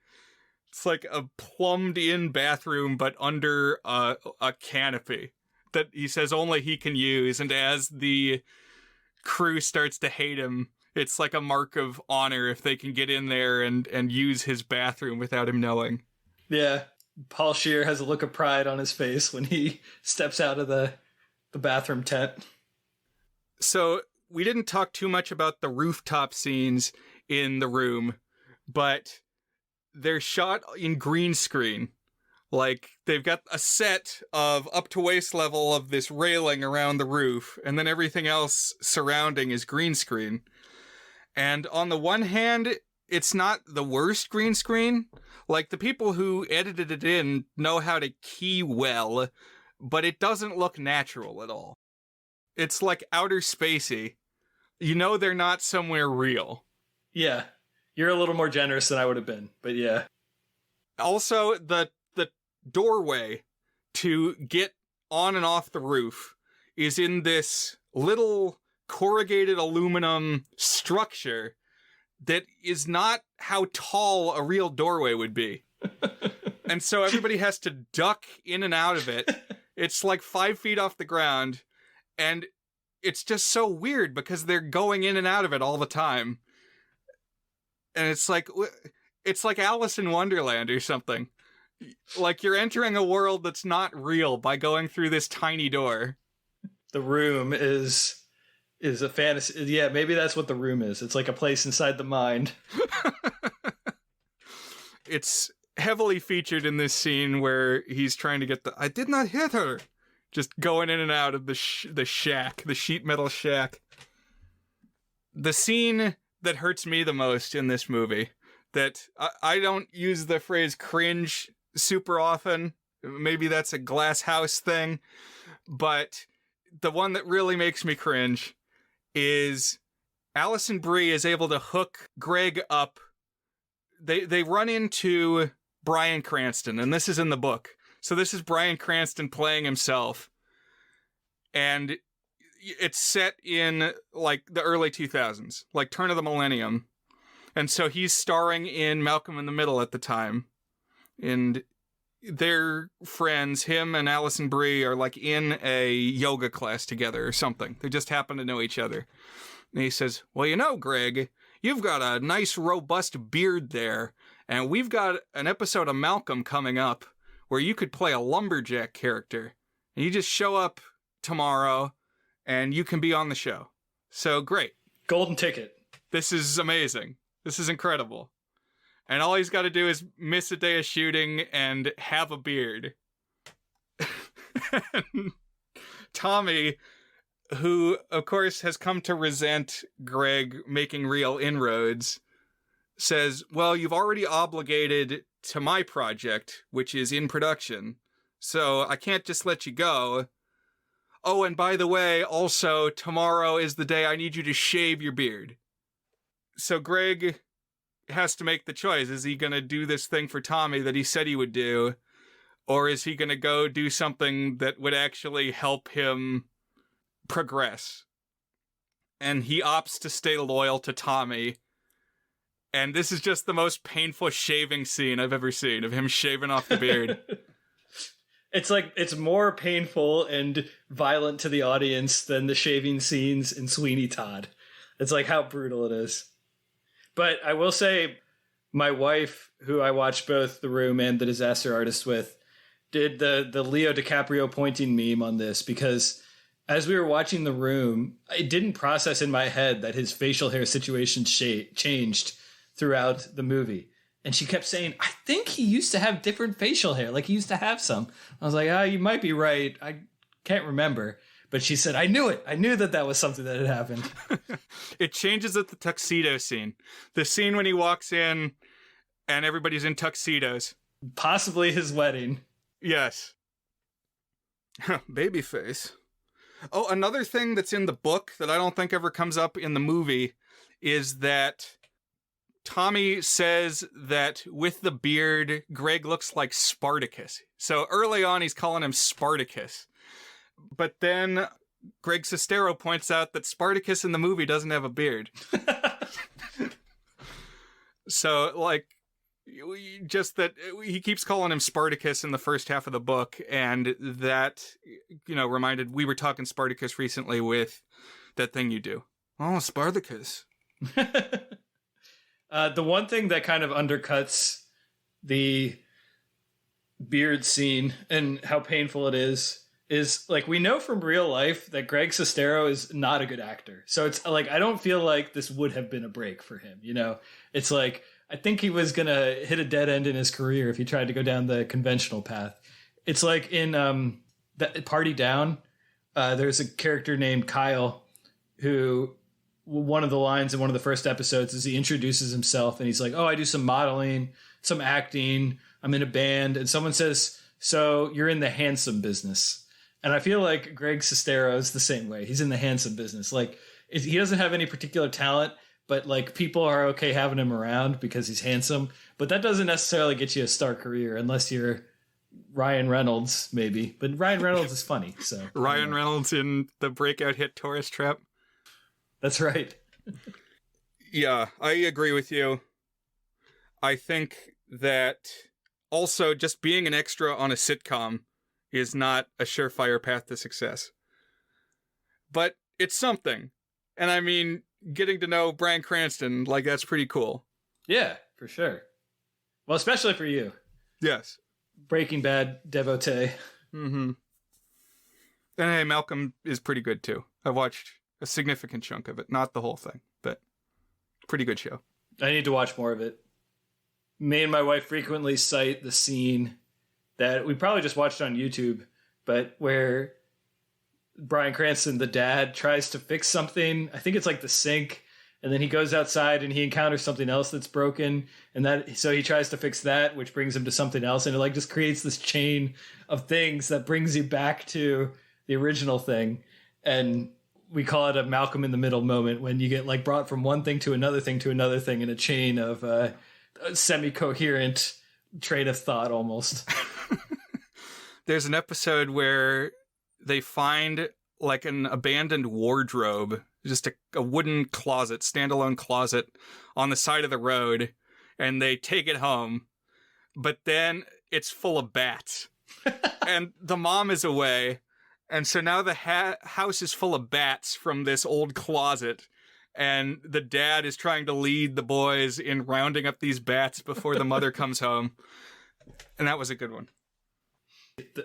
It's like a plumbed-in bathroom, but under a canopy that he says only he can use. And as the crew starts to hate him, it's like a mark of honor if they can get in there and use his bathroom without him knowing. Yeah. Paul Scheer has a look of pride on his face when he steps out of the bathroom tent. So we didn't talk too much about the rooftop scenes in The Room, but they're shot in green screen. Like, they've got a set of up to waist level of this railing around the roof, and then everything else surrounding is green screen. And on the one hand, it's not the worst green screen. Like, the people who edited it in know how to key well, but it doesn't look natural at all. It's like outer spacey. They're not somewhere real. Yeah. You're a little more generous than I would have been, but yeah. Also, the doorway to get on and off the roof is in this little corrugated aluminum structure that is not how tall a real doorway would be. And so everybody has to duck in and out of it. It's like 5 feet off the ground, and it's just so weird because they're going in and out of it all the time. And it's like Alice in Wonderland or something. Like, you're entering a world that's not real by going through this tiny door. The Room is a fantasy. Yeah, maybe that's what The Room is. It's like a place inside the mind. It's heavily featured in this scene where he's trying to get I did not hit her. Just going in and out of the shack, the sheet metal shack. The scene that hurts me the most in this movie, that I don't use the phrase cringe super often. Maybe that's a Glass House thing. But the one that really makes me cringe is Alison Brie is able to hook Greg up. They run into Bryan Cranston, and this is in the book. So this is Bryan Cranston playing himself. And it's set in, like, the early 2000s, like turn of the millennium. And so he's starring in Malcolm in the Middle at the time. And they're friends. Him and Alison Brie are, like, in a yoga class together or something. They just happen to know each other. And he says, well, Greg, you've got a nice robust beard there. And we've got an episode of Malcolm coming up where you could play a lumberjack character. And you just show up tomorrow and you can be on the show. So great. Golden ticket. This is amazing. This is incredible. And all he's got to do is miss a day of shooting and have a beard. Tommy, who, of course, has come to resent Greg making real inroads, says, well, you've already obligated to my project, which is in production, so I can't just let you go. oh, and by the way, also, tomorrow is the day I need you to shave your beard. So Greg has to make the choice. Is he going to do this thing for Tommy that he said he would do? Or is he going to go do something that would actually help him progress? And he opts to stay loyal to Tommy. And this is just the most painful shaving scene I've ever seen, of him shaving off the beard. It's like, it's more painful and violent to the audience than the shaving scenes in Sweeney Todd. It's like how brutal it is. But I will say, my wife, who I watched both The Room and The Disaster Artist with, did the Leo DiCaprio pointing meme on this, because as we were watching The Room, it didn't process in my head that his facial hair situation changed throughout the movie. And she kept saying, I think he used to have different facial hair. Like, he used to have some. I was like, you might be right. I can't remember. But she said, I knew it. I knew that was something that had happened. It changes at the tuxedo scene. The scene when he walks in and everybody's in tuxedos. Possibly his wedding. Yes. Babyface. Oh, another thing that's in the book that I don't think ever comes up in the movie is that Tommy says that with the beard, Greg looks like Spartacus. So early on, he's calling him Spartacus. But then Greg Sestero points out that Spartacus in the movie doesn't have a beard. So, like, just that he keeps calling him Spartacus in the first half of the book. And that, reminded, we were talking Spartacus recently with That Thing You Do. Oh, Spartacus. The one thing that kind of undercuts the beard scene and how painful it is like, we know from real life that Greg Sestero is not a good actor. So it's like, I don't feel like this would have been a break for him. It's like, I think he was going to hit a dead end in his career if he tried to go down the conventional path. It's like in that Party Down, there's a character named Kyle who, one of the lines in one of the first episodes is he introduces himself and he's like, oh, I do some modeling, some acting, I'm in a band. And someone says, so you're in the handsome business. And I feel like Greg Sestero is the same way. He's in the handsome business. Like, he doesn't have any particular talent, but like, people are okay having him around because he's handsome. But that doesn't necessarily get you a star career unless you're Ryan Reynolds, maybe. But Ryan Reynolds is funny. So Ryan Reynolds in the breakout hit Tourist Trap. That's right. Yeah, I agree with you. I think that also just being an extra on a sitcom is not a surefire path to success. But it's something. And I mean, getting to know Bryan Cranston, like, that's pretty cool. Yeah, for sure. Well, especially for you. Yes. Breaking Bad devotee. Mm-hmm. And hey, Malcolm is pretty good too. I've watched a significant chunk of it. Not the whole thing, but pretty good show. I need to watch more of it. Me and my wife frequently cite the scene that we probably just watched on YouTube, but where Bryan Cranston, the dad, tries to fix something. I think it's like the sink, and then he goes outside and he encounters something else that's broken, and so he tries to fix that, which brings him to something else, and it like just creates this chain of things that brings you back to the original thing. And we call it a Malcolm in the Middle moment, when you get like brought from one thing to another thing to another thing in a chain of a semi-coherent train of thought almost. There's an episode where they find like an abandoned wardrobe, just a wooden closet, standalone closet on the side of the road, and they take it home, but then it's full of bats. And the mom is away, and so now the house is full of bats from this old closet, and the dad is trying to lead the boys in rounding up these bats before the mother comes home. And that was a good one.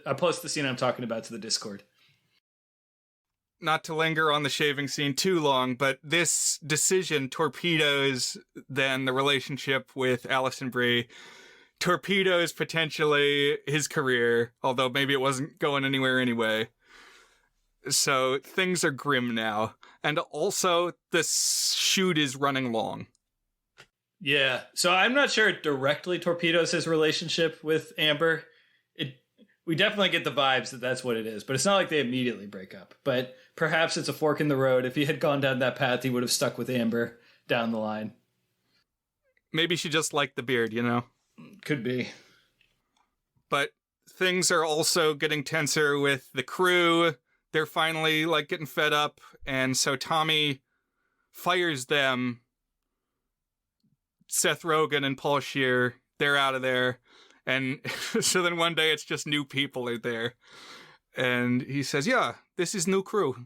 I post the scene I'm talking about to the Discord. Not to linger on the shaving scene too long, but this decision torpedoes then the relationship with Alison Brie, torpedoes potentially his career, although maybe it wasn't going anywhere anyway. So things are grim now. And also, the shoot is running long. Yeah. So I'm not sure it directly torpedoes his relationship with Amber. We definitely get the vibes that that's what it is, but it's not like they immediately break up. But perhaps it's a fork in the road. If he had gone down that path, he would have stuck with Amber down the line. Maybe she just liked the beard, you know? Could be. But things are also getting tenser with the crew. They're finally, like, getting fed up, and so Tommy fires them. Seth Rogen and Paul Scheer, they're out of there. And so then one day it's just new people are there. And he says, yeah, this is new crew.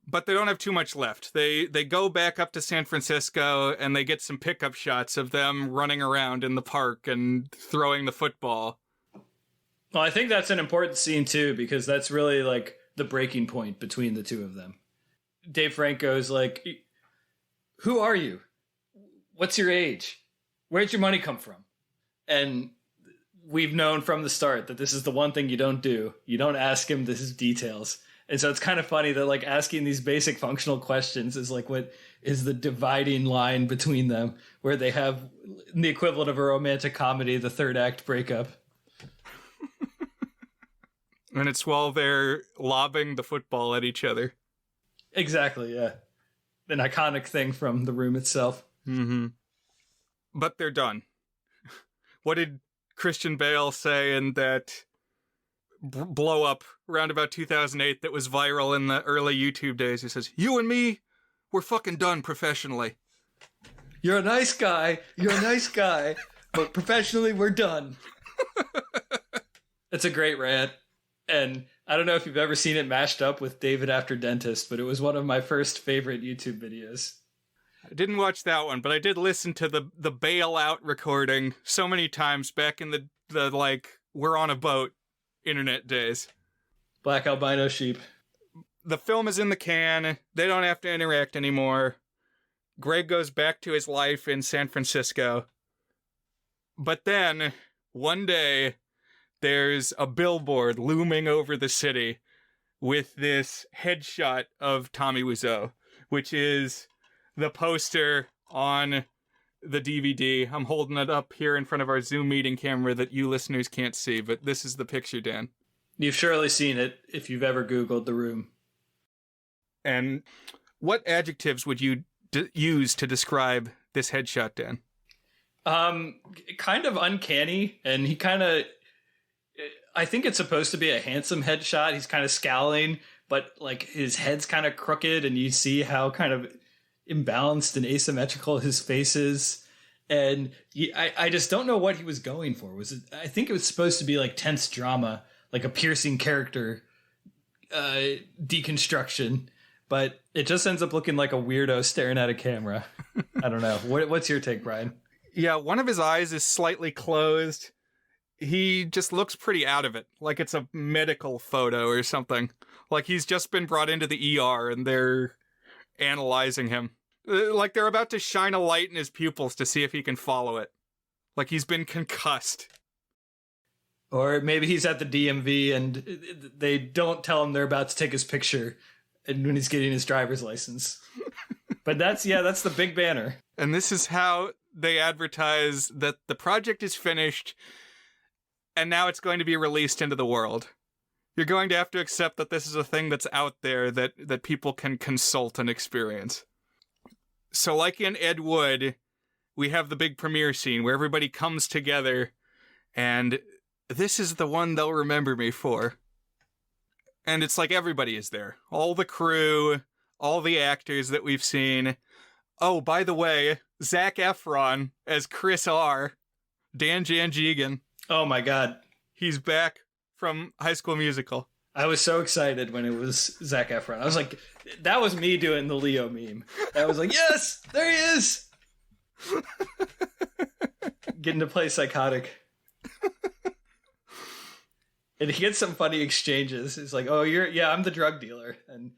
But they don't have too much left. They go back up to San Francisco and they get some pickup shots of them running around in the park and throwing the football. Well, I think that's an important scene too, because that's really like the breaking point between the two of them. Dave Franco's like, who are you? What's your age? Where'd your money come from? And we've known from the start that this is the one thing you don't do. You don't ask him this details. And so it's kind of funny that like asking these basic functional questions is like what is the dividing line between them, where they have the equivalent of a romantic comedy, the third act breakup. And it's while they're lobbing the football at each other. Exactly, yeah. An iconic thing from The Room itself. Mm-hmm. But they're done. What did Christian Bale say in that blow up around about 2008 that was viral in the early YouTube days? He says, you and me, we're fucking done professionally. You're a nice guy. You're a nice guy. But professionally, we're done. It's a great rant. And I don't know if you've ever seen it mashed up with David After Dentist, but it was one of my first favorite YouTube videos. I didn't watch that one, but I did listen to the bailout recording so many times back in the like, we're on a boat internet days. Black albino sheep. The film is in the can. They don't have to interact anymore. Greg goes back to his life in San Francisco. But then, one day, there's a billboard looming over the city with this headshot of Tommy Wiseau, which is the poster on the DVD. I'm holding it up here in front of our Zoom meeting camera that you listeners can't see, but this is the picture, Dan. You've surely seen it if you've ever Googled The Room. And what adjectives would you use to describe this headshot, Dan? Kind of uncanny, and he kind of... I think it's supposed to be a handsome headshot. He's kind of scowling, but like his head's kind of crooked, and you see how kind of imbalanced and asymmetrical his face is. And I just don't know what he was going for. I think it was supposed to be like tense drama, like a piercing character deconstruction, but it just ends up looking like a weirdo staring at a camera. I don't know. What's your take, Brian? Yeah, one of his eyes is slightly closed. He just looks pretty out of it, like it's a medical photo or something. Like he's just been brought into the ER and they're analyzing him. Like they're about to shine a light in his pupils to see if he can follow it. Like he's been concussed. Or maybe he's at the DMV and they don't tell him they're about to take his picture and when he's getting his driver's license. But that's the big banner. And this is how they advertise that the project is finished and now it's going to be released into the world. You're going to have to accept that this is a thing that's out there that people can consult and experience. So like in Ed Wood, we have the big premiere scene where everybody comes together, and this is the one they'll remember me for. And it's like everybody is there. All the crew, all the actors that we've seen. Oh, by the way, Zac Efron as Chris R. Dan Janjigian. Oh my God. He's back from High School Musical. I was so excited when it was Zac Efron. I was like, that was me doing the Leo meme. I was like, yes, there he is. Getting to play psychotic. And he gets some funny exchanges. He's like, oh, I'm the drug dealer. And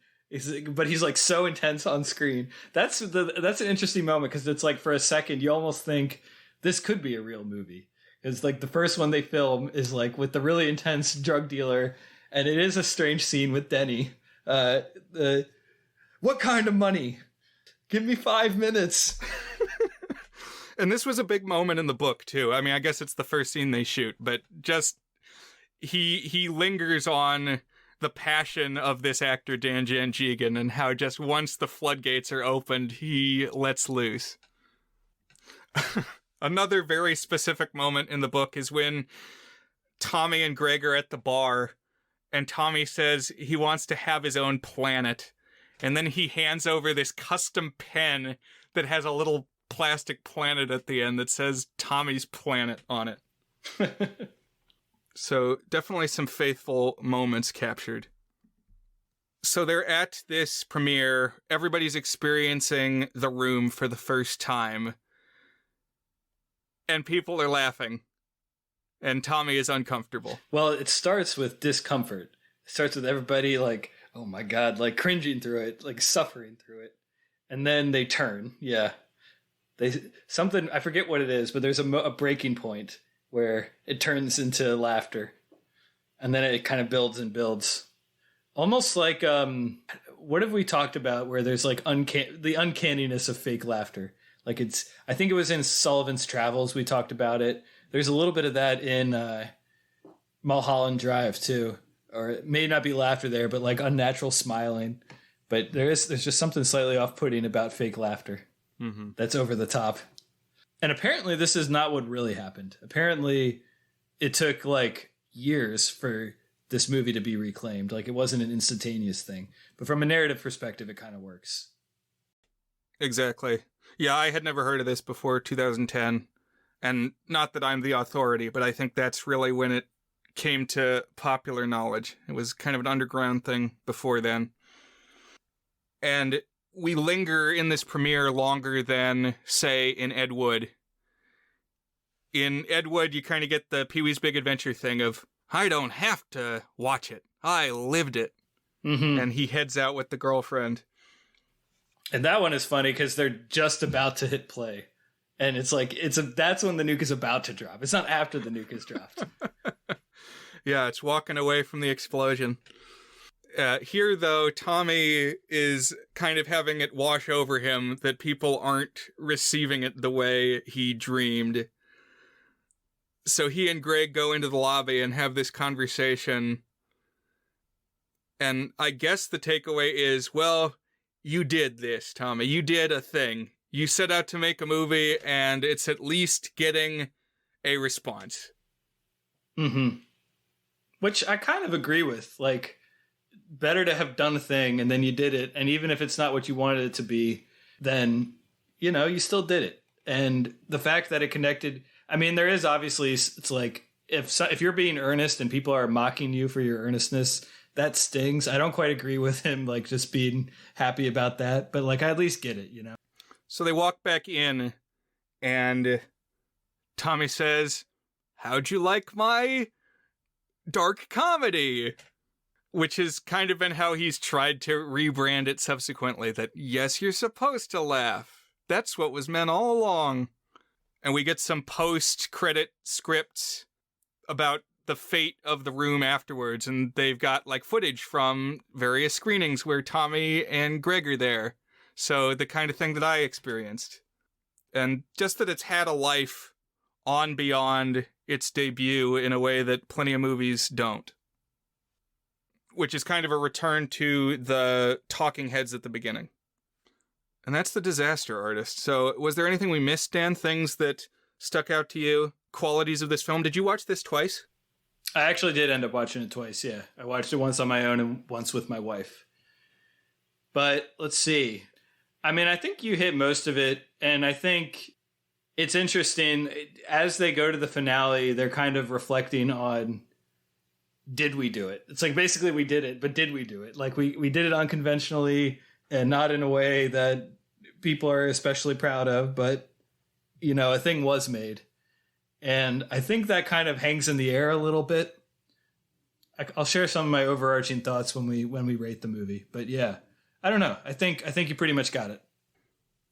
but he's like so intense on screen. That's an interesting moment because it's like for a second, you almost think this could be a real movie. It's like the first one they film is like with the really intense drug dealer, and it is a strange scene with Denny. What kind of money? Give me 5 minutes. And this was a big moment in the book too. I mean, I guess it's the first scene they shoot, but just he lingers on the passion of this actor Dan Janjigian and how just once the floodgates are opened, he lets loose. Another very specific moment in the book is when Tommy and Greg are at the bar, and Tommy says he wants to have his own planet. And then he hands over this custom pen that has a little plastic planet at the end that says Tommy's Planet on it. So definitely some faithful moments captured. So they're at this premiere. Everybody's experiencing The Room for the first time. And people are laughing. And Tommy is uncomfortable. Well, it starts with discomfort. It starts with everybody like, oh my God, like cringing through it, like suffering through it. And then they turn. Yeah. Something, I forget what it is, but there's a breaking point where it turns into laughter. And then it kind of builds and builds. Almost like, what have we talked about where there's like the uncanniness of fake laughter? Like I think it was in Sullivan's Travels we talked about it. There's a little bit of that in Mulholland Drive too. Or it may not be laughter there, but like unnatural smiling. But there's just something slightly off-putting about fake laughter. Mm-hmm. That's over the top. And apparently this is not what really happened. Apparently it took like years for this movie to be reclaimed. Like it wasn't an instantaneous thing. But from a narrative perspective, it kind of works. Exactly. Yeah, I had never heard of this before 2010. And not that I'm the authority, but I think that's really when it came to popular knowledge. It was kind of an underground thing before then. And we linger in this premiere longer than, say, in Ed Wood. In Ed Wood, you kind of get the Pee-wee's Big Adventure thing of, I don't have to watch it. I lived it. Mm-hmm. And he heads out with the girlfriend. And that one is funny because they're just about to hit play. And it's like, that's when the nuke is about to drop. It's not after the nuke is dropped. Yeah, it's walking away from the explosion. Here, though, Tommy is kind of having it wash over him that people aren't receiving it the way he dreamed. So he and Greg go into the lobby and have this conversation. And I guess the takeaway is, well, you did this, Tommy. You did a thing. You set out to make a movie, and it's at least getting a response. Mm-hmm. Which I kind of agree with. Like, better to have done a thing, and then you did it. And even if it's not what you wanted it to be, then, you know, you still did it. And the fact that it connected... I mean, there is obviously... It's like, if you're being earnest and people are mocking you for your earnestness, that stings. I don't quite agree with him, like, just being happy about that. But, like, I at least get it, you know? So they walk back in, and Tommy says, how'd you like my dark comedy? Which has kind of been how he's tried to rebrand it subsequently, that, yes, you're supposed to laugh. That's what was meant all along. And we get some post-credit scripts about the fate of The Room afterwards, and they've got, like, footage from various screenings where Tommy and Greg are there. So the kind of thing that I experienced. And just that it's had a life on beyond its debut in a way that plenty of movies don't. Which is kind of a return to the talking heads at the beginning. And that's The Disaster Artist. So was there anything we missed, Dan? Things that stuck out to you? Qualities of this film? Did you watch this twice? I actually did end up watching it twice, yeah. I watched it once on my own and once with my wife. But let's see. I mean, I think you hit most of it, and I think it's interesting. As they go to the finale, they're kind of reflecting on, did we do it? It's like, basically, we did it, but did we do it? Like, we did it unconventionally and not in a way that people are especially proud of, but, you know, a thing was made. And I think that kind of hangs in the air a little bit. I'll share some of my overarching thoughts when we rate the movie, but yeah. I don't know. I think you pretty much got it.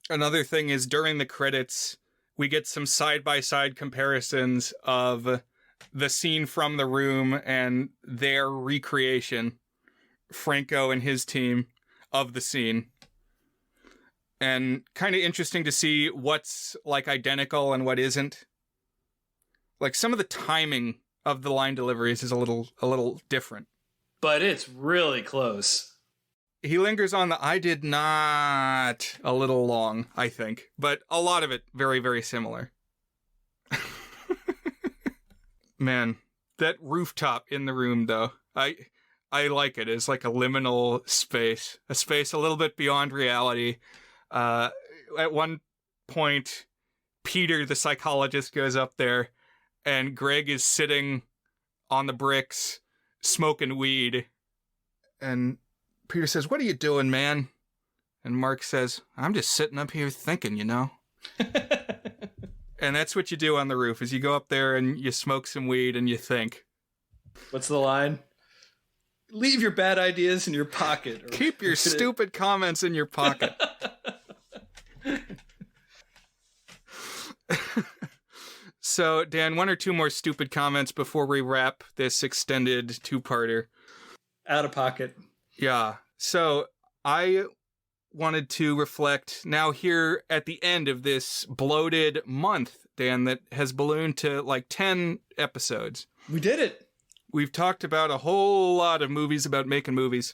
Another thing is during the credits, we get some side-by-side comparisons of the scene from The Room and their recreation, Franco and his team, of the scene. And kind of interesting to see what's, like, identical and what isn't. Like, some of the timing of the line deliveries is a little different. But it's really close. He lingers on the "I did not" a little long, I think, but a lot of it very, very similar. Man, that rooftop in the room, though, I like it. It's like a liminal space, a space a little bit beyond reality. At one point, Peter, the psychologist, goes up there, and Greg is sitting on the bricks, smoking weed, and Peter says, "What are you doing, man?" And Mark says, "I'm just sitting up here thinking, you know." And that's what you do on the roof, is you go up there and you smoke some weed and you think. What's the line? Leave your bad ideas in your pocket. Or keep your stupid comments in your pocket. So, Dan, one or two more stupid comments before we wrap this extended two-parter. Out of pocket. Yeah. So, I wanted to reflect now here at the end of this bloated month, Dan, that has ballooned to like 10 episodes. We did it. We've talked about a whole lot of movies about making movies,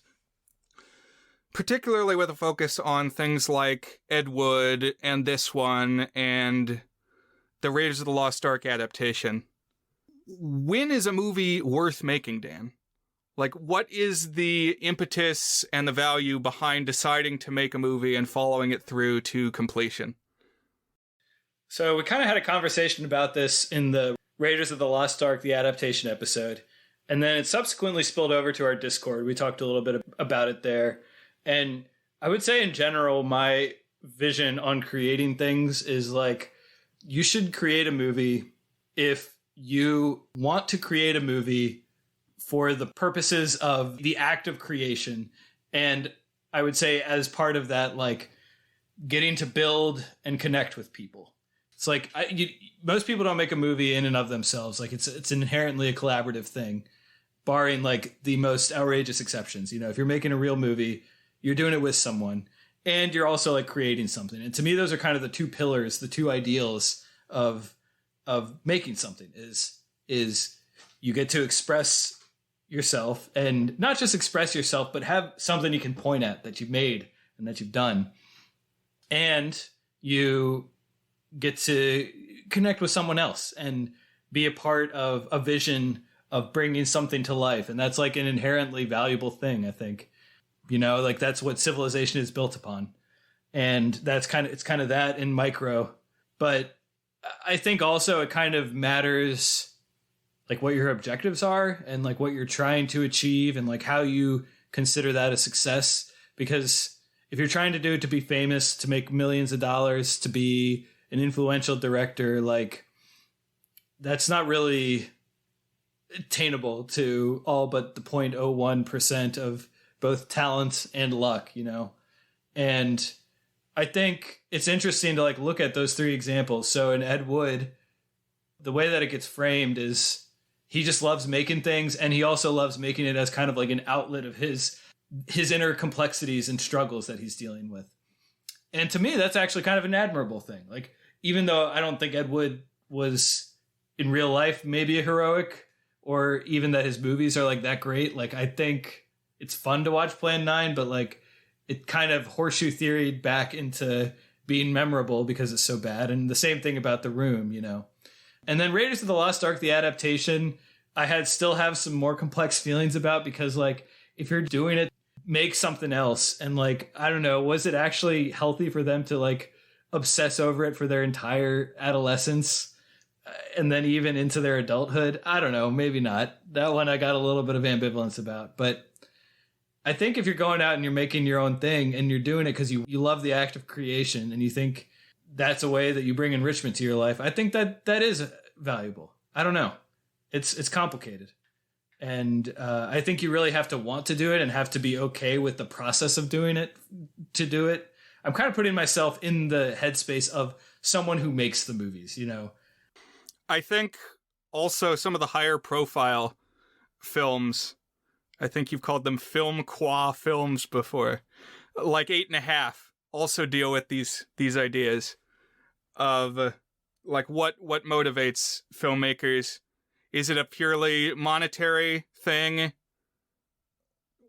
particularly with a focus on things like Ed Wood and this one and the Raiders of the Lost Ark adaptation. When is a movie worth making, Dan? Like, what is the impetus and the value behind deciding to make a movie and following it through to completion? So we kind of had a conversation about this in the Raiders of the Lost Ark, the adaptation episode. And then it subsequently spilled over to our Discord. We talked a little bit about it there. And I would say in general, my vision on creating things is like, you should create a movie if you want to create a movie for the purposes of the act of creation. And I would say as part of that, like getting to build and connect with people. It's like most people don't make a movie in and of themselves. Like it's inherently a collaborative thing, barring like the most outrageous exceptions. You know, if you're making a real movie, you're doing it with someone and you're also like creating something. And to me, those are kind of the two pillars, the two ideals of making something is you get to express yourself, and not just express yourself, but have something you can point at that you've made and that you've done. And you get to connect with someone else and be a part of a vision of bringing something to life. And that's like an inherently valuable thing, I think. You know, like that's what civilization is built upon. And it's kind of that in micro. But I think also it kind of matters like what your objectives are and like what you're trying to achieve and like how you consider that a success. Because if you're trying to do it to be famous, to make millions of dollars, to be an influential director, like that's not really attainable to all but the 0.01% of both talent and luck, you know? And I think it's interesting to like look at those three examples. So in Ed Wood, the way that it gets framed is he just loves making things, and he also loves making it as kind of like an outlet of his inner complexities and struggles that he's dealing with. And to me, that's actually kind of an admirable thing. Like, even though I don't think Ed Wood was in real life maybe a heroic, or even that his movies are like that great, like I think it's fun to watch Plan 9, but like it kind of horseshoe theoried back into being memorable because it's so bad. And the same thing about The Room, you know. And then Raiders of the Lost Ark, the adaptation, I still have some more complex feelings about, because like if you're doing it, make something else. And like, I don't know, was it actually healthy for them to like obsess over it for their entire adolescence and then even into their adulthood? I don't know, maybe not. That one I got a little bit of ambivalence about. But I think if you're going out and you're making your own thing and you're doing it because you love the act of creation and you think that's a way that you bring enrichment to your life, I think that is valuable. I don't know. It's complicated. And I think you really have to want to do it and have to be okay with the process of doing it to do it. I'm kind of putting myself in the headspace of someone who makes the movies, you know. I think also some of the higher profile films, I think you've called them film qua films before, like 8.5, also deal with these ideas of like what motivates filmmakers Is it a purely monetary thing?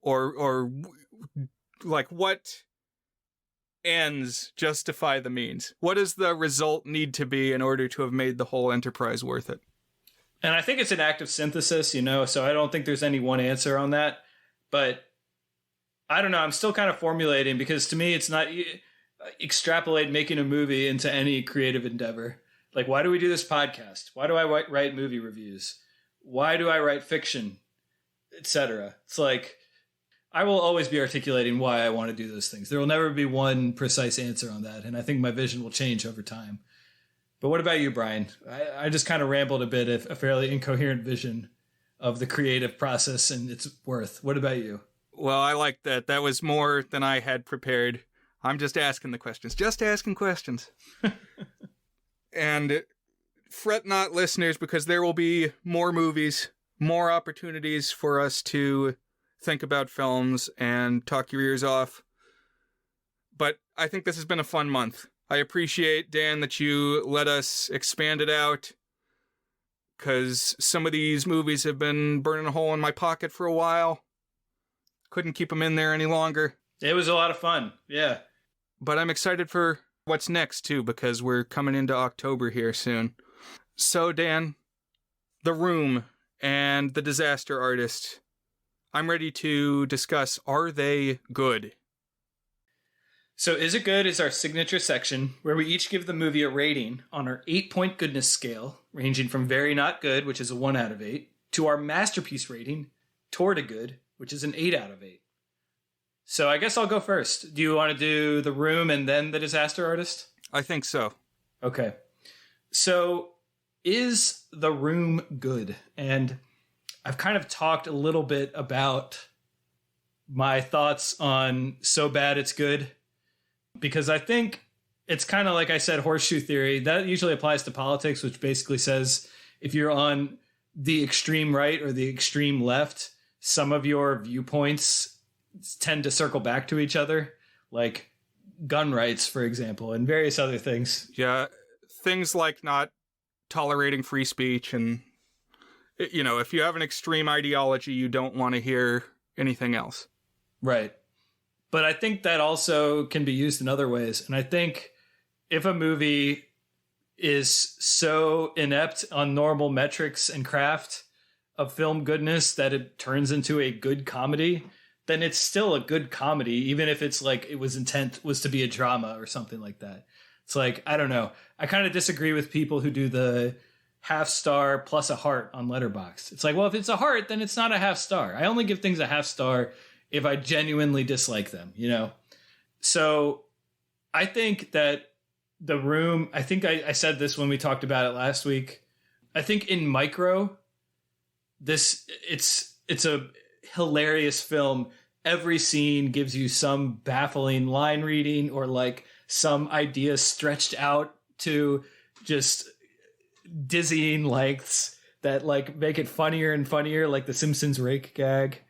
Or like, what ends justify the means? What does the result need to be in order to have made the whole enterprise worth it? And I think it's an act of synthesis, so I don't think there's any one answer on that. But I don't know. I'm still kind of formulating, because to me, it's not extrapolate making a movie into any creative endeavor. Like, why do we do this podcast? Why do I write movie reviews? Why do I write fiction, etc.? It's like, I will always be articulating why I want to do those things. There will never be one precise answer on that. And I think my vision will change over time. But what about you, Brian? I just kind of rambled a bit of a fairly incoherent vision of the creative process and its worth. What about you? Well, I like that. That was more than I had prepared. I'm just asking the questions. Just asking questions. And fret not, listeners, because there will be more movies, more opportunities for us to think about films and talk your ears off. But I think this has been a fun month. I appreciate, Dan, that you let us expand it out, because some of these movies have been burning a hole in my pocket for a while. Couldn't keep them in there any longer. It was a lot of fun, yeah. But I'm excited for what's next, too, because we're coming into October here soon. So, Dan, The Room and The Disaster Artist, I'm ready to discuss, are they good? So Is It Good is our signature section where we each give the movie a rating on our 8-point goodness scale, ranging from very not good, which is a 1 out of 8, to our masterpiece rating, toward a good, which is an 8 out of 8. So I guess I'll go first. Do you want to do The Room and then The Disaster Artist? I think so. Okay. So is The Room good? And I've kind of talked a little bit about my thoughts on so bad it's good, because I think it's kind of like I said, horseshoe theory. That usually applies to politics, which basically says if you're on the extreme right or the extreme left, some of your viewpoints tend to circle back to each other, like gun rights, for example, and various other things. Yeah, things like not tolerating free speech, and, if you have an extreme ideology, you don't want to hear anything else. Right. But I think that also can be used in other ways. And I think if a movie is so inept on normal metrics and craft of film goodness that it turns into a good comedy, then it's still a good comedy, even if it's like it was intent was to be a drama or something like that. It's like, I don't know. I kind of disagree with people who do the half star plus a heart on Letterboxd. It's like, well, if it's a heart, then it's not a half star. I only give things a half star if I genuinely dislike them, So I think that The Room, I think I said this when we talked about it last week. I think in micro, it's a hilarious film. Every scene gives you some baffling line reading or like some idea stretched out to just dizzying lengths that like make it funnier and funnier, like the Simpsons rake gag.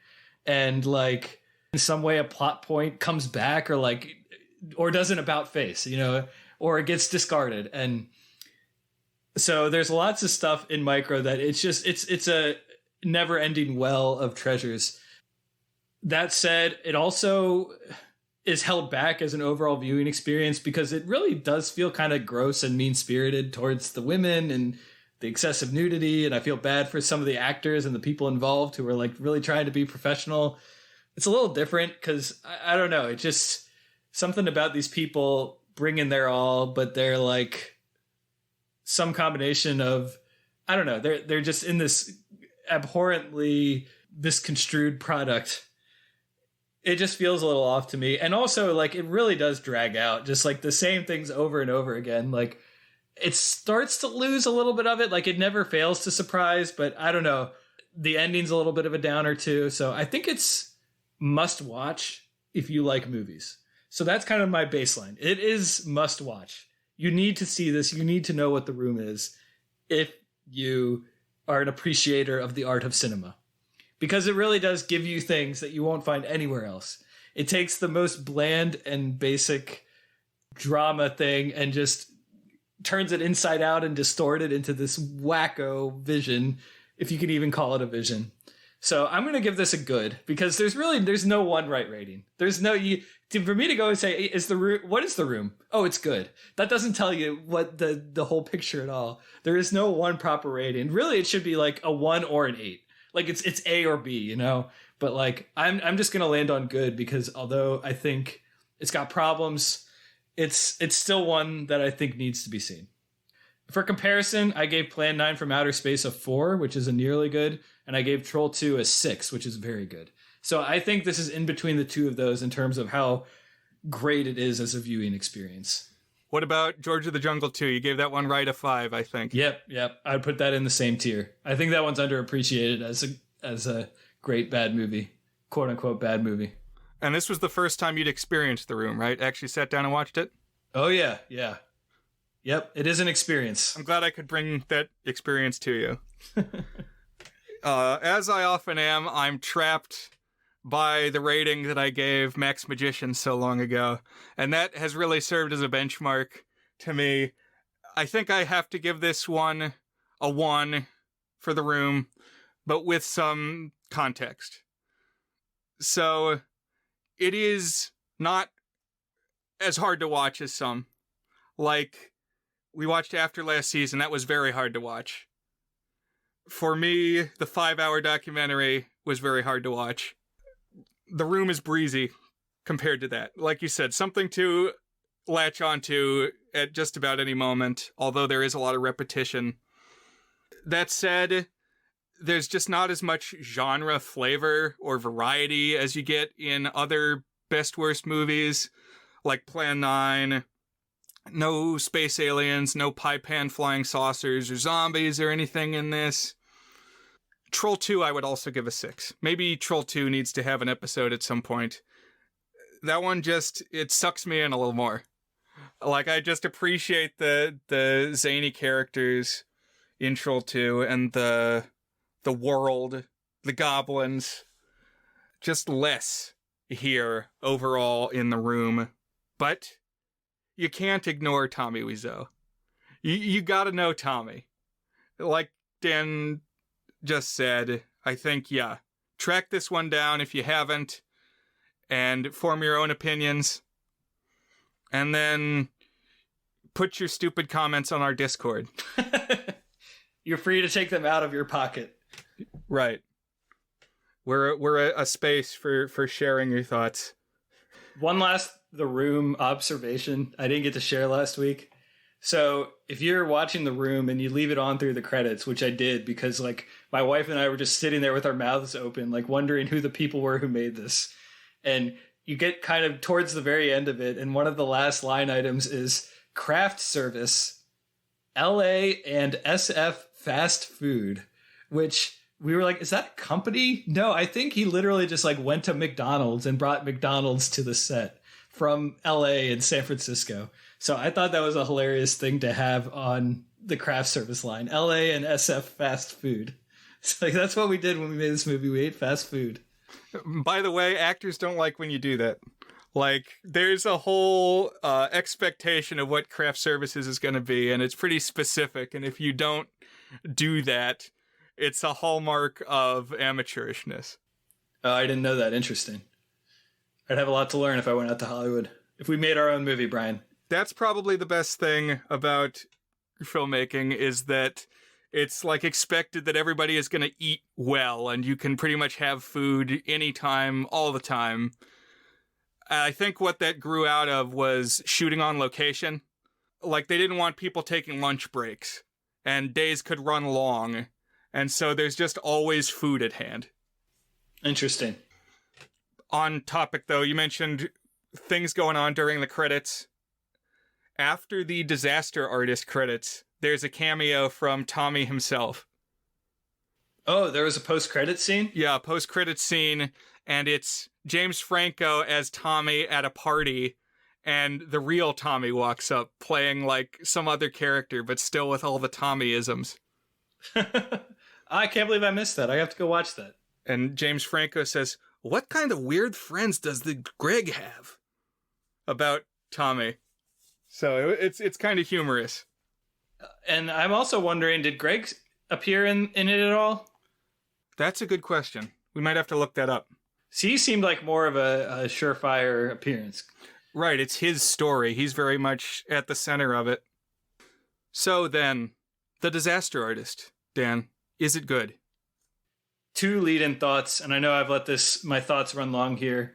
And like in some way a plot point comes back or doesn't about face, or it gets discarded. And so there's lots of stuff in micro that it's a never ending well of treasures. That said, it also is held back as an overall viewing experience because it really does feel kind of gross and mean-spirited towards the women and the excessive nudity. And I feel bad for some of the actors and the people involved who are like really trying to be professional. It's a little different because I don't know. It's just something about these people bringing their all, but they're like some combination of, I don't know. They're just in this abhorrently misconstrued product. It just feels a little off to me. And also like it really does drag out just like the same things over and over again. Like it starts to lose a little bit of it. Like it never fails to surprise, but I don't know. The ending's a little bit of a downer too. So I think it's must watch if you like movies. So that's kind of my baseline. It is must watch. You need to see this. You need to know what The Room is if you are an appreciator of the art of cinema, because it really does give you things that you won't find anywhere else. It takes the most bland and basic drama thing and just turns it inside out and distorted into this wacko vision if you could even call it a vision. So I'm going to give this a good, because there's no one right rating. There's no, for me to go and say, what is The Room? Oh, it's good. That doesn't tell you what the whole picture at all. There is no one proper rating. Really, it should be like a 1 or an 8. Like it's A or B, you know? But like, I'm just going to land on good, because although I think it's got problems, it's still one that I think needs to be seen. For comparison, I gave Plan 9 from Outer Space a 4, which is a nearly good, and I gave Troll 2 a 6, which is very good. So I think this is in between the two of those in terms of how great it is as a viewing experience. What about George of the Jungle 2? You gave that one right a 5, I think. Yep. I'd put that in the same tier. I think that one's underappreciated as a great bad movie, quote unquote bad movie. And this was the first time you'd experienced The Room, right? Actually sat down and watched it? Oh yeah. Yep, it is an experience. I'm glad I could bring that experience to you. As I often am, I'm trapped by the rating that I gave Max Magician so long ago, and that has really served as a benchmark to me. I think I have to give this one a 1 for The Room, but with some context. So it is not as hard to watch as some. Like, we watched After Last Season. That was very hard to watch. For me, the 5-hour documentary was very hard to watch. The Room is breezy compared to that. Like you said, something to latch onto at just about any moment, although there is a lot of repetition. That said, there's just not as much genre flavor or variety as you get in other best worst movies, like Plan 9. No space aliens, no pie pan flying saucers or zombies or anything in this. Troll 2 I would also give a 6. Maybe Troll 2 needs to have an episode at some point. That one it sucks me in a little more. Like, I just appreciate the zany characters in Troll 2 and the world, the goblins. Just less here overall in The Room. But you can't ignore Tommy Wiseau. You gotta know Tommy. Like Dan just said, I think, track this one down if you haven't, and form your own opinions. And then put your stupid comments on our Discord. You're free to take them out of your pocket. Right. We're a space for sharing your thoughts. One last The Room observation I didn't get to share last week. So if you're watching The Room and you leave it on through the credits, which I did because like my wife and I were just sitting there with our mouths open, like wondering who the people were who made this. And you get kind of towards the very end of it, and one of the last line items is craft service, LA and SF fast food, which we were like, is that a company? No, I think he literally just like went to McDonald's and brought McDonald's to the set from LA and San Francisco. So I thought that was a hilarious thing to have on the craft service line, LA and SF fast food. It's like, that's what we did when we made this movie. We ate fast food. By the way, actors don't like when you do that. Like, there's a whole expectation of what craft services is going to be, and it's pretty specific. And if you don't do that, it's a hallmark of amateurishness. Oh, I didn't know that. Interesting. I'd have a lot to learn if I went out to Hollywood. If we made our own movie, Brian. That's probably the best thing about filmmaking, is that it's like expected that everybody is going to eat well, and you can pretty much have food anytime, all the time. I think what that grew out of was shooting on location. Like, they didn't want people taking lunch breaks, and days could run long. And so there's just always food at hand. Interesting. On topic, though, you mentioned things going on during the credits. After the disaster artist credits, there's a cameo from Tommy himself. Oh, there was a post-credit scene? Yeah, a post-credit scene, and it's James Franco as Tommy at a party, and the real Tommy walks up, playing like some other character, but still with all the Tommy-isms. I can't believe I missed that. I have to go watch that. And James Franco says, "What kind of weird friends does the Greg have?" About Tommy. So it's kind of humorous. And I'm also wondering, did Greg appear in it at all? That's a good question. We might have to look that up. He seemed like more of a surefire appearance. Right, it's his story. He's very much at the center of it. So then, The Disaster Artist, Dan, is it good? 2 lead-in thoughts, and I know I've let my thoughts run long here.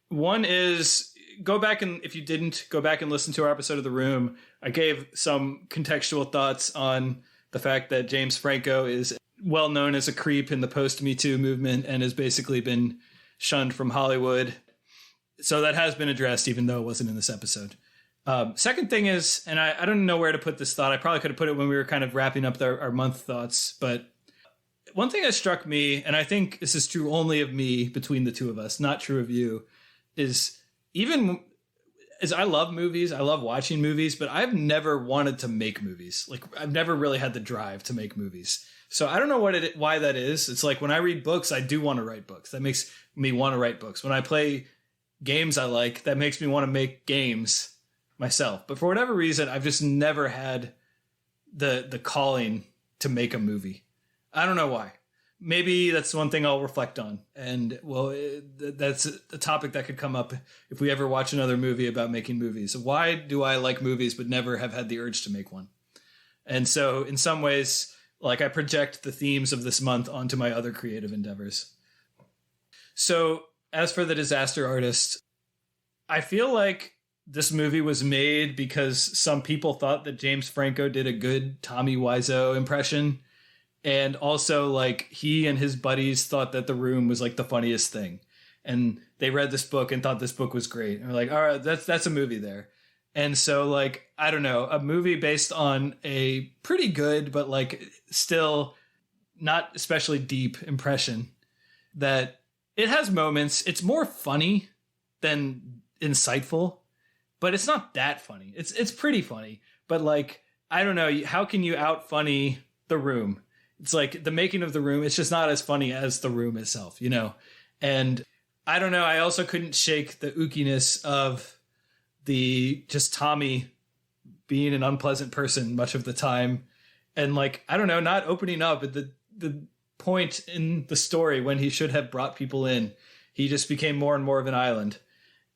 One is, if you didn't, go back and listen to our episode of The Room. I gave some contextual thoughts on the fact that James Franco is well known as a creep in the post-Me Too movement and has basically been shunned from Hollywood. So that has been addressed, even though it wasn't in this episode. Second thing is, and I don't know where to put this thought. I probably could have put it when we were kind of wrapping up our month thoughts. But one thing that struck me, and I think this is true only of me between the two of us, not true of you, is even as I love movies, I love watching movies, but I've never wanted to make movies. Like, I've never really had the drive to make movies. So I don't know why that is. It's like when I read books, I do want to write books. That makes me want to write books. When I play games I like, that makes me want to make games myself. But for whatever reason, I've just never had the calling to make a movie. I don't know why. Maybe that's one thing I'll reflect on. And well, that's a topic that could come up if we ever watch another movie about making movies. Why do I like movies but never have had the urge to make one? And so in some ways, like, I project the themes of this month onto my other creative endeavors. So as for The Disaster Artist, I feel like this movie was made because some people thought that James Franco did a good Tommy Wiseau impression. And also, like, he and his buddies thought that The Room was like the funniest thing. And they read this book and thought this book was great. And they're like, all right, that's a movie there. And so, like, I don't know, a movie based on a pretty good, but like still not especially deep impression, that it has moments. It's more funny than insightful, but it's not that funny. It's pretty funny, but like, I don't know, how can you out funny The Room? It's like the making of The Room. It's just not as funny as The Room itself, you know? And I don't know. I also couldn't shake the ookiness of just Tommy being an unpleasant person much of the time. And like, I don't know, not opening up at the point in the story when he should have brought people in. He just became more and more of an island.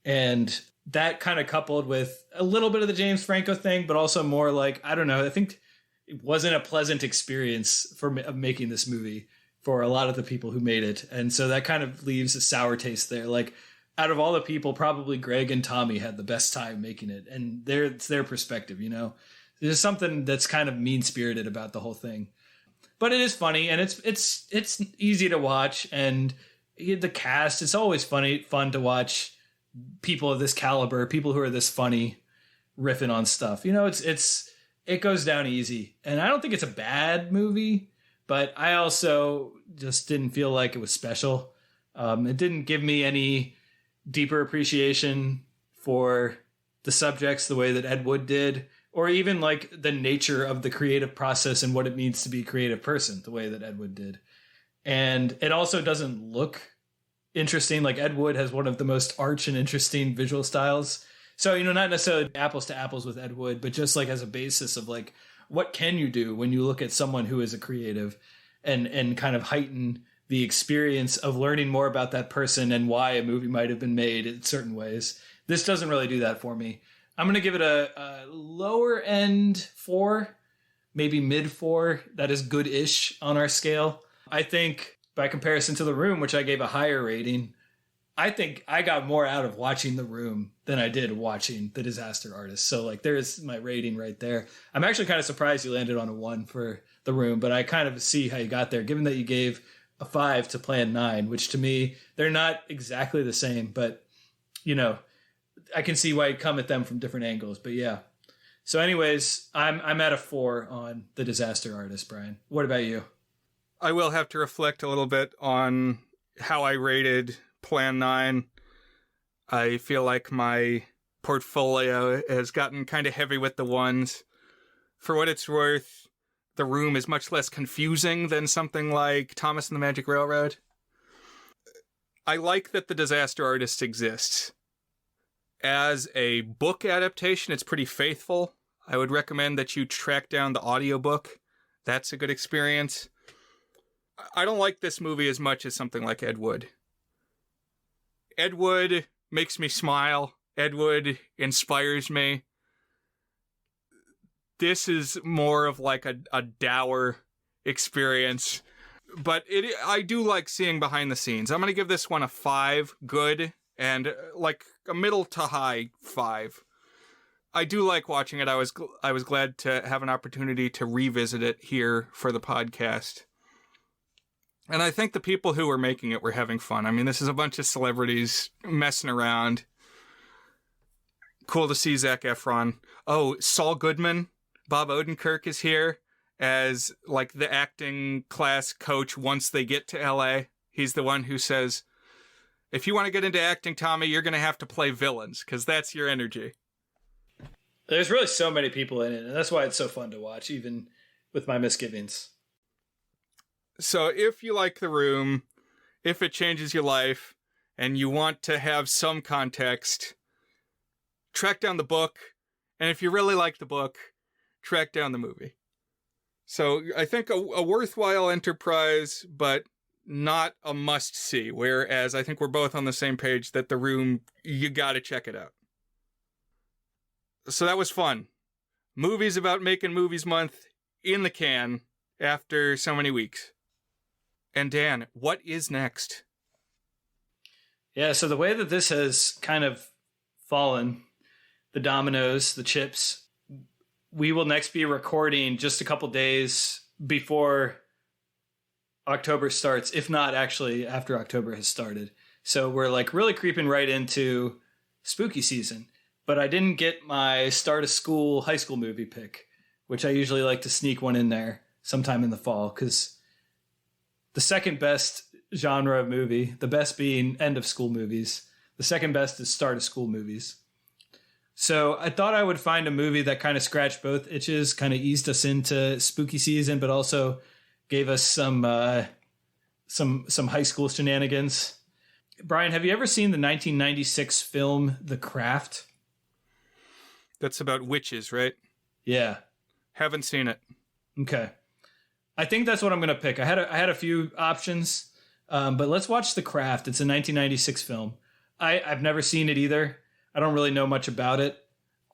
And that kind of coupled with a little bit of the James Franco thing, but also more like, I don't know, I think it wasn't a pleasant experience of making this movie for a lot of the people who made it. And so that kind of leaves a sour taste there. Like, out of all the people, probably Greg and Tommy had the best time making it. And it's their perspective, you know? There's something that's kind of mean-spirited about the whole thing. But it is funny, and it's easy to watch. And the cast, it's always fun to watch people of this caliber, people who are this funny, riffing on stuff. You know, it goes down easy. And I don't think it's a bad movie, but I also just didn't feel like it was special. It didn't give me any deeper appreciation for the subjects the way that Ed Wood did, or even like the nature of the creative process and what it means to be a creative person the way that Ed Wood did. And it also doesn't look interesting. Like, Ed Wood has one of the most arch and interesting visual styles. So, you know, not necessarily apples to apples with Ed Wood, but just like as a basis of like, what can you do when you look at someone who is a creative and kind of heighten the experience of learning more about that person and why a movie might have been made in certain ways. This doesn't really do that for me. I'm going to give it a lower end 4, maybe mid 4. That is good-ish on our scale. I think by comparison to The Room, which I gave a higher rating, I think I got more out of watching The Room than I did watching The Disaster Artist. So like, there's my rating right there. I'm actually kind of surprised you landed on a 1 for The Room, but I kind of see how you got there, given that you gave a 5 to Plan 9, which to me, they're not exactly the same, but you know, I can see why you'd come at them from different angles, but yeah. So anyways, I'm at a 4 on The Disaster Artist, Brian. What about you? I will have to reflect a little bit on how I rated Plan 9. I feel like my portfolio has gotten kind of heavy with the ones. For what it's worth, The Room is much less confusing than something like Thomas and the Magic Railroad. I like that The Disaster Artist exists. As a book adaptation, it's pretty faithful. I would recommend that you track down the audiobook. That's a good experience. I don't like this movie as much as something like Ed Wood. Ed Wood makes me smile. Ed Wood inspires me. This is more of like a dour experience. But I do like seeing behind the scenes. I'm going to give this one a 5, good, and like a middle to high 5. I do like watching it. I was glad to have an opportunity to revisit it here for the podcast. And I think the people who were making it were having fun. I mean, this is a bunch of celebrities messing around. Cool to see Zac Efron. Oh, Saul Goodman, Bob Odenkirk is here as like the acting class coach once they get to LA. He's the one who says, if you want to get into acting, Tommy, you're going to have to play villains because that's your energy. There's really so many people in it, and that's why it's so fun to watch, even with my misgivings. So if you like The Room, if it changes your life, and you want to have some context, track down the book. And if you really like the book, track down the movie. So I think a worthwhile enterprise, but not a must-see. Whereas I think we're both on the same page that The Room, you gotta check it out. So that was fun. Movies about making movies month in the can after so many weeks. And Dan, what is next? Yeah, so the way that this has kind of fallen, the dominoes, the chips, we will next be recording just a couple days before October starts, if not actually after October has started. So we're like really creeping right into spooky season. But I didn't get my start of school high school movie pick, which I usually like to sneak one in there sometime in the fall, because the second best genre of movie, the best being end of school movies, the second best is start of school movies. So I thought I would find a movie that kind of scratched both itches, kind of eased us into spooky season, but also gave us some high school shenanigans. Brian, have you ever seen the 1996 film The Craft? That's about witches, right? Yeah. Haven't seen it. Okay. I think that's what I'm going to pick. I had a few options, but let's watch The Craft. It's a 1996 film. I've never seen it either. I don't really know much about it,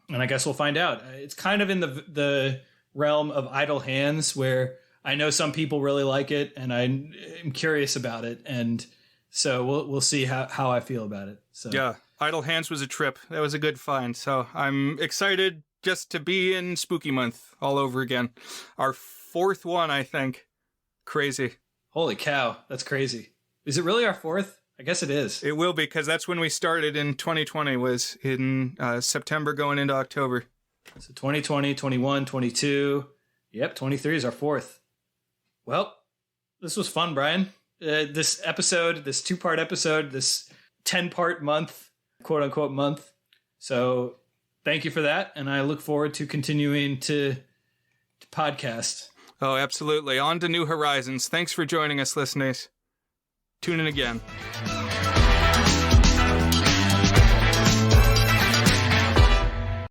and I guess we'll find out. It's kind of in the realm of idle hands, where I know some people really like it, and I'm curious about it, and so we'll see how I feel about it. So yeah. Idle Hands was a trip. That was a good find. So I'm excited just to be in Spooky Month all over again. Our 4th one, I think. Crazy. Holy cow. That's crazy. Is it really our 4th? I guess it is. It will be, because that's when we started in 2020, was in September going into October. So 2020, 21, 22. Yep, 23 is our 4th. Well, this was fun, Brian. This episode, this 2-part episode, this 10-part month, quote unquote month. So thank you for that. And I look forward to continuing to podcast. Oh, absolutely. On to new horizons. Thanks for joining us, listeners. Tune in again.